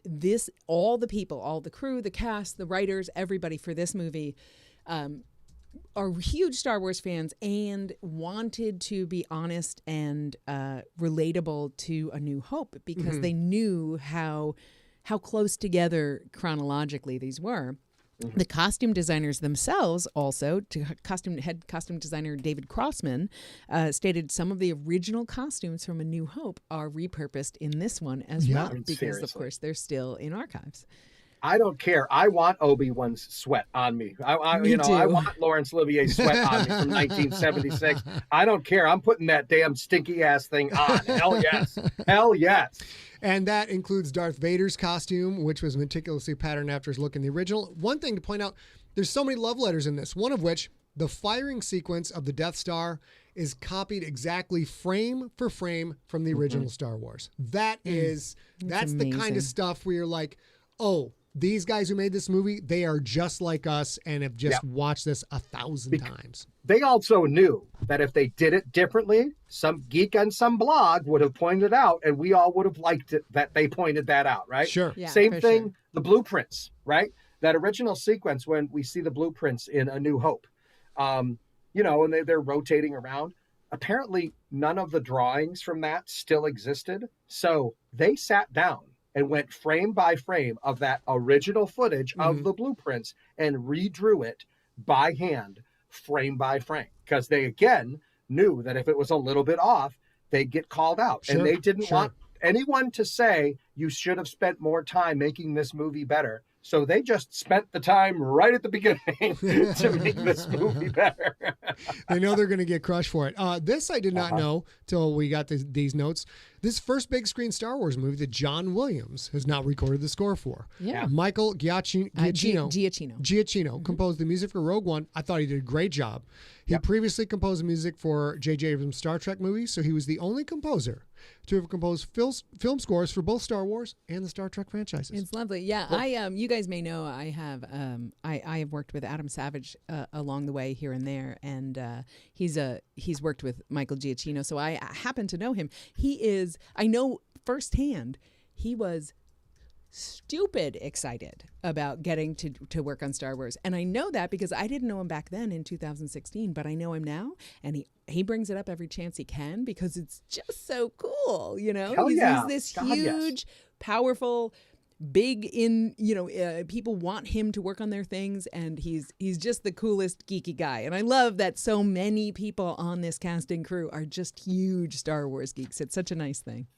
this. All the people, all the crew, the cast, the writers, everybody for this movie are huge Star Wars fans and wanted to be honest and relatable to A New Hope because they knew how close together chronologically these were. The costume designers themselves also, head costume designer David Crossman, stated some of the original costumes from A New Hope are repurposed in this one as well, because seriously. of course they're still in archives. I don't care. I want Obi-Wan's sweat on me. Me too. I want Laurence Olivier's sweat on me from 1976. I don't care. I'm putting that damn stinky ass thing on. Hell yes. Hell yes. And that includes Darth Vader's costume, which was meticulously patterned after his look in the original. One thing to point out, there's so many love letters in this, one of which, the firing sequence of the Death Star is copied exactly frame for frame from the original Star Wars. That's the kind of stuff where you're like, oh, these guys who made this movie, they are just like us and have just watched this 1,000 times. They also knew that if they did it differently, some geek on some blog would have pointed out, and we all would have liked it that they pointed that out, right? Sure. Yeah, Same thing, sure. the blueprints, right? That original sequence when we see the blueprints in A New Hope, and they're rotating around. Apparently, none of the drawings from that still existed. So they sat down and went frame by frame of that original footage of the blueprints and redrew it by hand, frame by frame. Because they, again, knew that if it was a little bit off, they'd get called out. Sure, and they didn't want anyone to say, you should have spent more time making this movie better. So they just spent the time right at the beginning to make this movie better. They know they're going to get crushed for it. This I did not know till we got these notes. This first big screen Star Wars movie that John Williams has now recorded the score for. Yeah. Michael Giacchino composed the music for Rogue One. I thought he did a great job. He previously composed the music for J.J. Abrams' Star Trek movies, so he was the only composer to have composed film scores for both Star Wars and the Star Trek franchises. It's lovely. Yeah, you guys may know I have worked with Adam Savage along the way here and there, and he's worked with Michael Giacchino, so I happen to know him. I know firsthand he was stupid excited about getting to work on Star Wars. And I know that because I didn't know him back then in 2016, but I know him now, and he brings it up every chance he can because it's just so cool, He's this huge, powerful, big people want him to work on their things, and he's just the coolest geeky guy. And I love that so many people on this cast and crew are just huge Star Wars geeks. It's such a nice thing.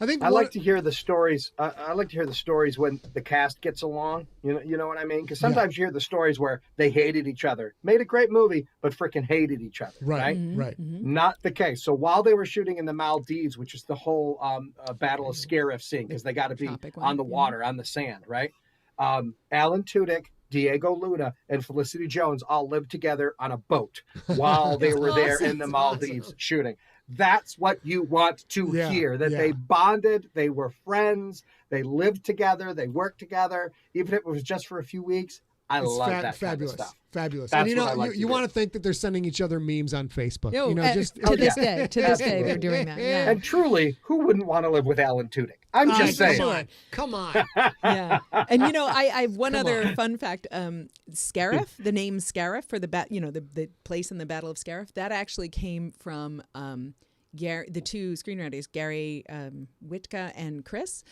I like to hear the stories. I like to hear the stories when the cast gets along. You know what I mean? Because sometimes you hear the stories where they hated each other, made a great movie, but freaking hated each other. Right. Right. Not the case. So while they were shooting in the Maldives, which is the whole Battle of Scarif scene, because they got to be on the water, on the sand, right? Alan Tudyk, Diego Luna, and Felicity Jones all lived together on a boat while they were there in the Maldives shooting. That's what you want to hear, that they bonded, they were friends, they lived together, they worked together, even if it was just for a few weeks. It's love that fabulous, kind of stuff. Fabulous. That's And you want to think that they're sending each other memes on Facebook. To this day, they're doing that. Yeah. And truly, who wouldn't want to live with Alan Tudyk? I'm just saying. Come on. Yeah. And I have one other fun fact. Scarif, the name Scarif for the place in the Battle of Scarif, that actually came from the two screenwriters, Gary Witka and Chris,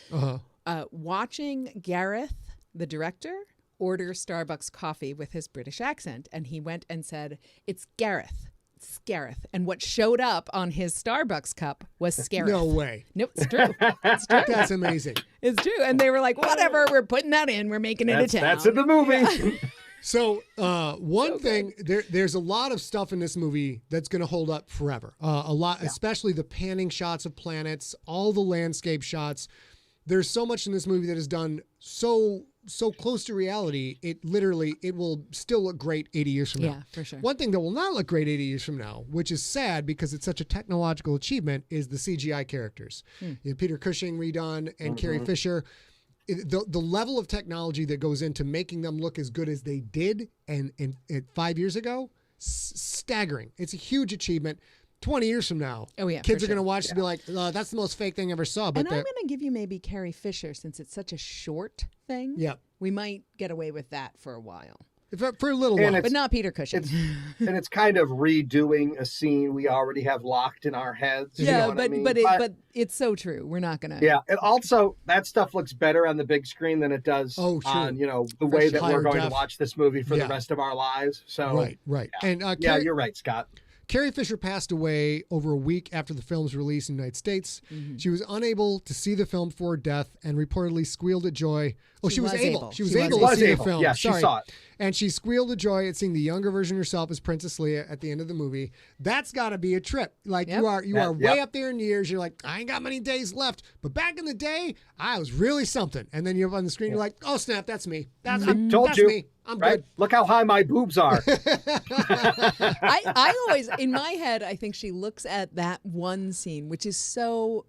watching Gareth, the director, order Starbucks coffee with his British accent. And he went and said, "It's Gareth. Scarif." And what showed up on his Starbucks cup was Scarif. No way. Nope, it's true. It's true. That's amazing. It's true. And they were like, whatever, we're putting that in. We're making it a town. That's in the movie. So there's a lot of stuff in this movie that's going to hold up forever. A lot, especially the panning shots of planets, all the landscape shots. There's so much in this movie that is done so close to reality. It will still look great 80 years from now. Yeah, for sure. One thing that will not look great 80 years from now, which is sad because it's such a technological achievement, is the CGI characters. Peter Cushing redone and Carrie Fisher. The level of technology that goes into making them look as good as they did and 5 years ago, staggering. It's a huge achievement. 20 years from now, kids are going to watch and be like, that's the most fake thing I ever saw. But and I'm going to give you maybe Carrie Fisher, since it's such a short thing. Yeah. We might get away with that for a while. for a little And while. but not Peter Cushing. It's kind of redoing a scene we already have locked in our heads. You know what I mean? but it's so true. We're not gonna. Yeah, and also that stuff looks better on the big screen than it does on the way that we're going to watch this movie for the rest of our lives. So right. Yeah. And you're right, Scott. Carrie Fisher passed away over a week after the film's release in the United States. Mm-hmm. She was unable to see the film before death and reportedly squealed at joy. Oh, she was able. She was able to see the film. Yeah, she saw it. And she squealed at joy at seeing the younger version of herself as Princess Leia at the end of the movie. That's got to be a trip. Like you are way up there in years. You're like, I ain't got many days left. But back in the day, I was really something. And then you're up on the screen, you're like, oh snap, that's me. That's me. I'm good. Look how high my boobs are. I always, in my head, I think she looks at that one scene, which is so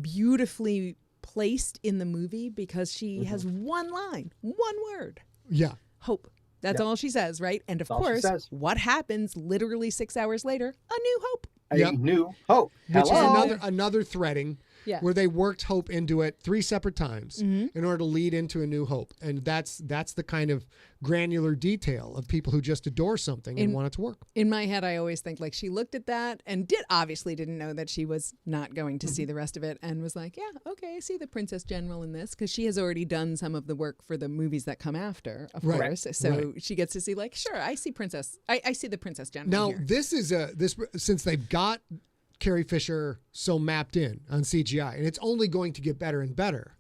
beautifully placed in the movie because she has one line, one word. Yeah. Hope. That's all she says, right? And of course, what happens literally 6 hours later? A new hope. A new hope. Which is another threading. Yeah. Where they worked hope into it 3 separate times in order to lead into a new hope. And that's the kind of granular detail of people who just adore something and want it to work. In my head, I always think like she looked at that and obviously didn't know that she was not going to see the rest of it and was like, yeah, okay, I see the Princess General in this because she has already done some of the work for the movies that come after, of course. So she gets to see like, sure, I see Princess. I see the Princess General Now, here. this is since they've got Carrie Fisher so mapped in on CGI, and it's only going to get better and better.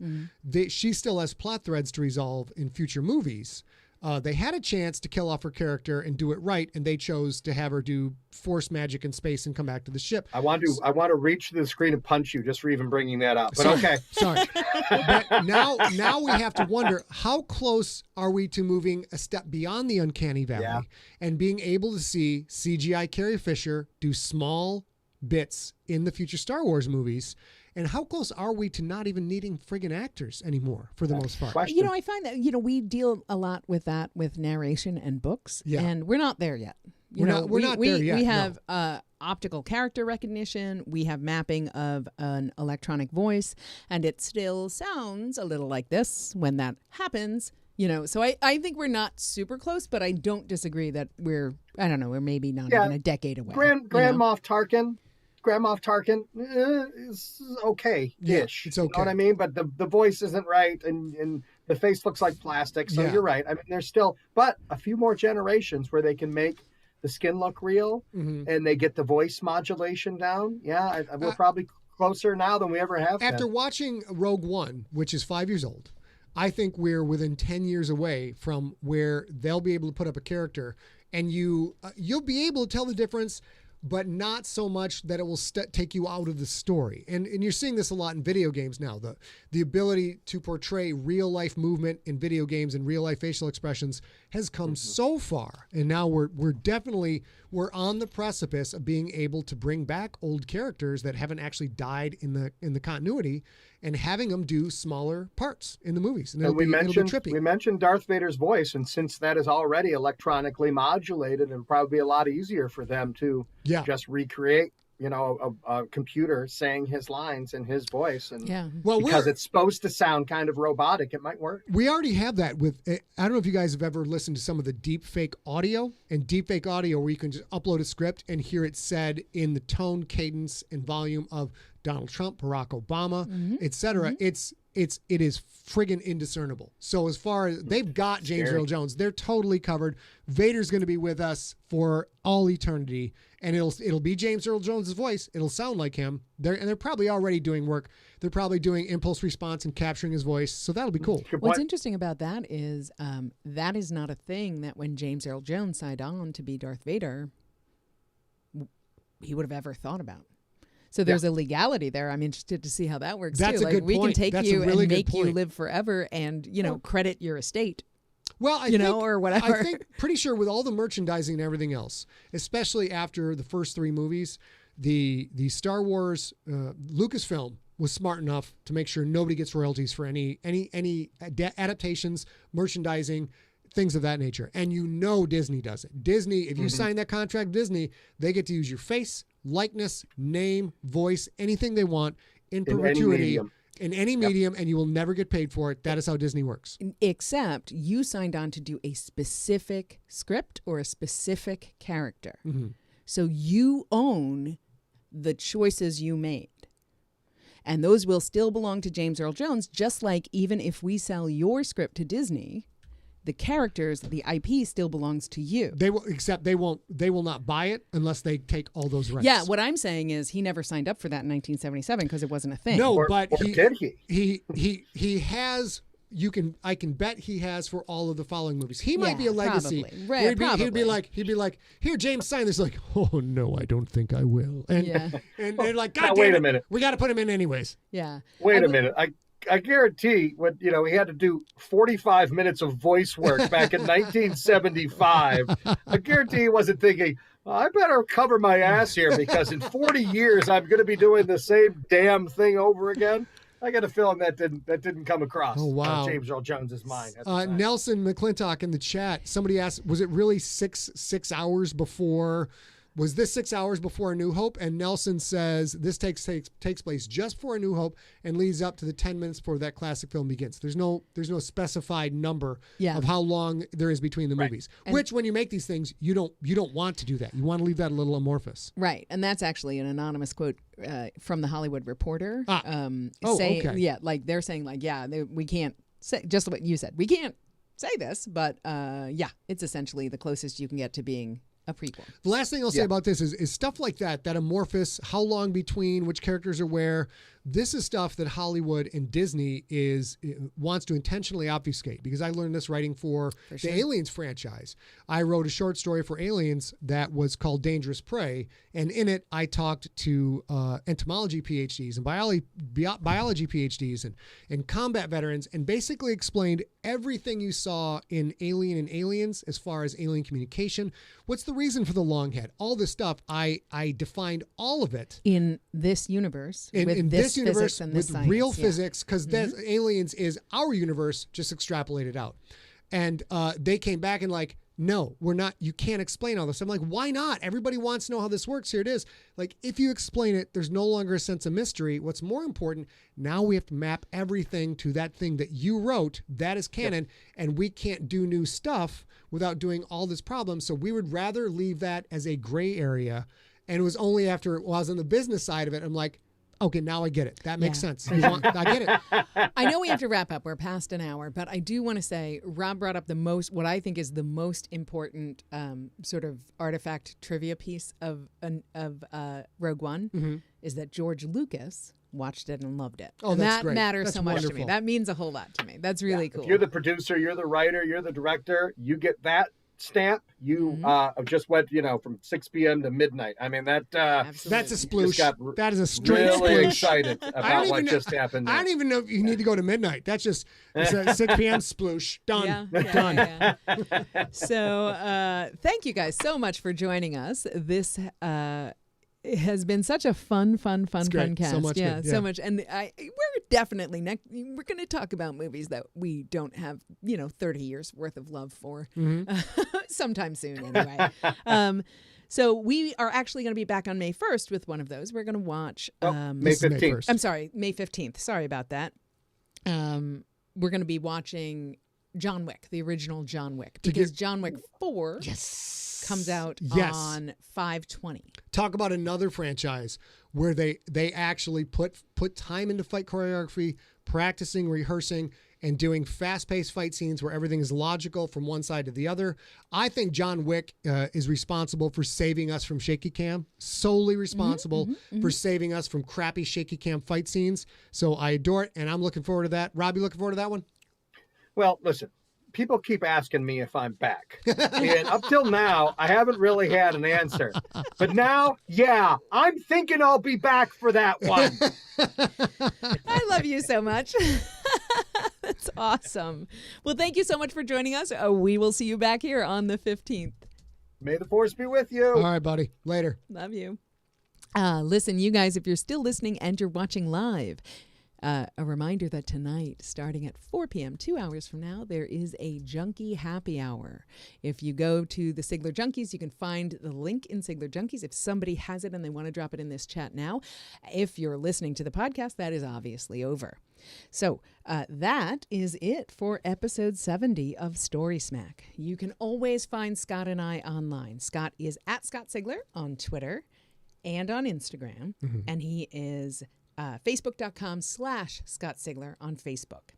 She still has plot threads to resolve in future movies. They had a chance to kill off her character and do it right, and they chose to have her do force magic in space and come back to the ship. I want to reach to the screen and punch you just for even bringing that up. But okay, sorry. But now we have to wonder, how close are we to moving a step beyond the uncanny valley and being able to see CGI Carrie Fisher do small bits in the future Star Wars movies, and how close are we to not even needing friggin' actors anymore for the most part? You know, I find that we deal a lot with that with narration and books, and we're not there yet. We're not there yet. We have optical character recognition. We have mapping of an electronic voice, and it still sounds a little like this when that happens. So I think we're not super close, but I don't disagree that we're maybe not even a decade away. Grand Moff Tarkin is okay-ish. Yeah, it's okay. You know what I mean? But the voice isn't right, and the face looks like plastic. So you're right. I mean, there's still, but a few more generations where they can make the skin look real and they get the voice modulation down. Yeah, we're probably closer now than we ever have been. After watching Rogue One, which is 5 years old, I think we're within 10 years away from where they'll be able to put up a character and you'll be able to tell the difference, but not so much that it will take you out of the story. And you're seeing this a lot in video games now. The ability to portray real life movement in video games and real life facial expressions has come so far. And now we're on the precipice of being able to bring back old characters that haven't actually died in the continuity and having them do smaller parts in the movies. And we mentioned Darth Vader's voice, and since that is already electronically modulated, it'll probably be a lot easier for them to just recreate, a computer saying his lines in his voice. And because it's supposed to sound kind of robotic, it might work. We already have that with, I don't know if you guys have ever listened to some of the deep fake audio, where you can just upload a script and hear it said in the tone, cadence, and volume of Donald Trump, Barack Obama, etc. It is friggin' indiscernible. So as far as they've got James Earl Jones, they're totally covered. Vader's going to be with us for all eternity, and it'll be James Earl Jones' voice. It'll sound like him. They're probably already doing work. They're probably doing impulse response and capturing his voice. So that'll be cool. What's interesting about that is that is not a thing that when James Earl Jones signed on to be Darth Vader, he would have ever thought about. So there's a legality there. I'm interested to see how that works That's too. A good we point. can take That's you a really and good make point. you live forever and, credit your estate. Well, or whatever. I think pretty sure with all the merchandising and everything else, especially after the first 3 movies, the Star Wars Lucasfilm was smart enough to make sure nobody gets royalties for any adaptations, merchandising, things of that nature. And Disney does it. Disney, if you sign that contract, Disney, they get to use your face, likeness, name, voice, anything they want in perpetuity. in any medium, and you will never get paid for it. That is how Disney works. Except you signed on to do a specific script or a specific character. Mm-hmm. So you own the choices you made. And those will still belong to James Earl Jones, just like even if we sell your script to Disney, the characters, the IP still belongs to you. They will, except they will not buy it unless they take all those rights. Yeah, what I'm saying is he never signed up for that in 1977 because it wasn't a thing. No, Or did he? He has. I can bet he has for all of the following movies. He might be a legacy. Probably. Right, where he'd be like, here, James, sign this. Like, oh no, I don't think I will. And and they're like, God now, damn wait it, a minute. we got to put him in anyways. Yeah. Wait a minute. I guarantee when he had to do 45 minutes of voice work back in 1975. I guarantee he wasn't thinking, well, I better cover my ass here because in 40 years I'm going to be doing the same damn thing over again. I got a feeling that didn't come across James Earl Jones's mind. Nelson McClintock in the chat, somebody asked, was it really 6 hours before? Was this 6 hours before A New Hope? And Nelson says this takes place just for A New Hope and leads up to the 10 minutes before that classic film begins. There's no specified number of how long there is between the movies. And which, when you make these things, you don't want to do that. You want to leave that a little amorphous. Right, and that's actually an anonymous quote from the Hollywood Reporter. Okay. Yeah, like they're saying, like, we can't say just what you said. We can't say this, but it's essentially the closest you can get to being a prequel. The last thing I'll say about this is stuff like that amorphous, how long between, which characters are where. This is stuff that Hollywood and Disney wants to intentionally obfuscate, because I learned this writing for the Aliens franchise. I wrote a short story for Aliens that was called Dangerous Prey, and in it I talked to entomology PhDs and biology PhDs and combat veterans, and basically explained everything you saw in Alien and Aliens as far as alien communication. What's the reason for the long head? All this stuff, I defined all of it. In this universe, in this universe with science, real physics, because Aliens is our universe just extrapolated out. And they came back and like, no, we're not, you can't explain all this. I'm like, why not? Everybody wants to know how this works. Here it is. Like, if you explain it, there's no longer a sense of mystery. What's more important, now we have to map everything to that thing that you wrote. That is canon. And we can't do new stuff without doing all this problem. So we would rather leave that as a gray area. And it was only after I was on the business side of it, I'm like, okay, now I get it. That makes sense. I get it. I know we have to wrap up. We're past an hour, but I do want to say Rob brought up what I think is the most important sort of artifact trivia piece of Rogue One is that George Lucas watched it and loved it. Oh, and that's that great. matters That's so much to wonderful. me. That means a whole lot to me. That's really cool. If you're the producer, you're the writer, you're the director, you get that stamp. You just went, from 6 p.m. to midnight. I mean, that's Absolutely. a sploosh. That is a straight really sploosh. excited about what just happened. I don't even know if you need to go to midnight. That's just it's a 6 p.m. sploosh. Done. Done. Yeah. So thank you guys so much for joining us. This it has been such a fun cast. So much good. So much. And we're definitely we're going to talk about movies that we don't have 30 years worth of love for sometime soon anyway. So we are actually going to be back on May 1st with one of those. We're going to watch May 15th. I'm sorry, May 15th. Sorry about that. We're going to be watching John Wick, the original John Wick, because John Wick 4 comes out on 5/20. Talk about another franchise where they actually put time into fight choreography, practicing, rehearsing, and doing fast-paced fight scenes where everything is logical from one side to the other. I think John Wick is responsible for saving us from shaky cam, solely responsible for saving us from crappy shaky cam fight scenes. So I adore it, and I'm looking forward to that. Rob, you looking forward to that one? Well, listen, people keep asking me if I'm back. And up till now, I haven't really had an answer. But now, I'm thinking I'll be back for that one. I love you so much. That's awesome. Well, thank you so much for joining us. We will see you back here on the 15th. May the force be with you. All right, buddy. Later. Love you. Listen, you guys, if you're still listening and you're watching live, A reminder that tonight, starting at 4 p.m., 2 hours from now, there is a Junkie Happy Hour. If you go to the Sigler Junkies, you can find the link in Sigler Junkies. If somebody has it and they want to drop it in this chat now, if you're listening to the podcast, that is obviously over. So that is it for episode 70 of StorySmack. You can always find Scott and I online. Scott is at Scott Sigler on Twitter and on Instagram, and he is facebook.com/Scott Sigler on Facebook.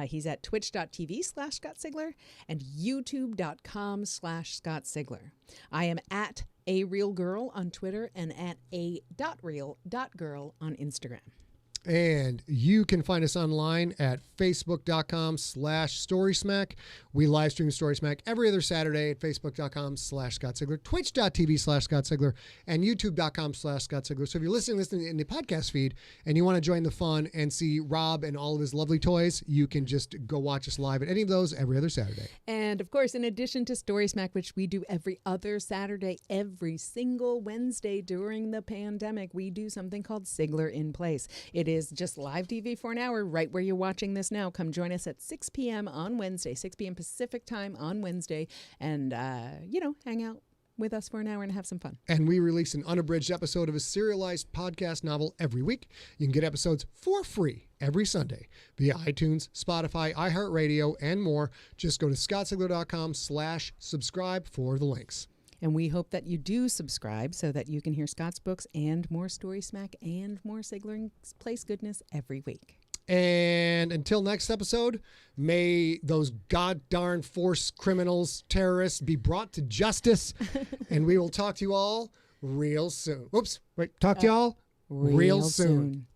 He's at twitch.tv/Scott Sigler and youtube.com/Scott Sigler. I am at @arealgirl on Twitter and at @real.girl on Instagram. And you can find us online at facebook.com/StorySmack. We live stream StorySmack every other Saturday at facebook.com/Scott Sigler, twitch.tv/Scott Sigler, and youtube.com/Scott Sigler. So if you're listening in the podcast feed and you want to join the fun and see Rob and all of his lovely toys, you can just go watch us live at any of those every other Saturday. And of course, in addition to StorySmack, which we do every other Saturday, every single Wednesday during the pandemic, we do something called Sigler in Place. It is just live TV for an hour right where you're watching this now. Come join us at 6 p.m. on Wednesday, 6 p.m. Pacific time on Wednesday, and, hang out with us for an hour and have some fun. And we release an unabridged episode of a serialized podcast novel every week. You can get episodes for free every Sunday via iTunes, Spotify, iHeartRadio, and more. Just go to scottsigler.com/subscribe for the links. And we hope that you do subscribe so that you can hear Scott's books and more StorySmack and more Sigler in Place goodness every week. And until next episode, may those god-darn force criminals, terrorists be brought to justice. And we will talk to you all real soon. Oops, wait, talk to you all real soon.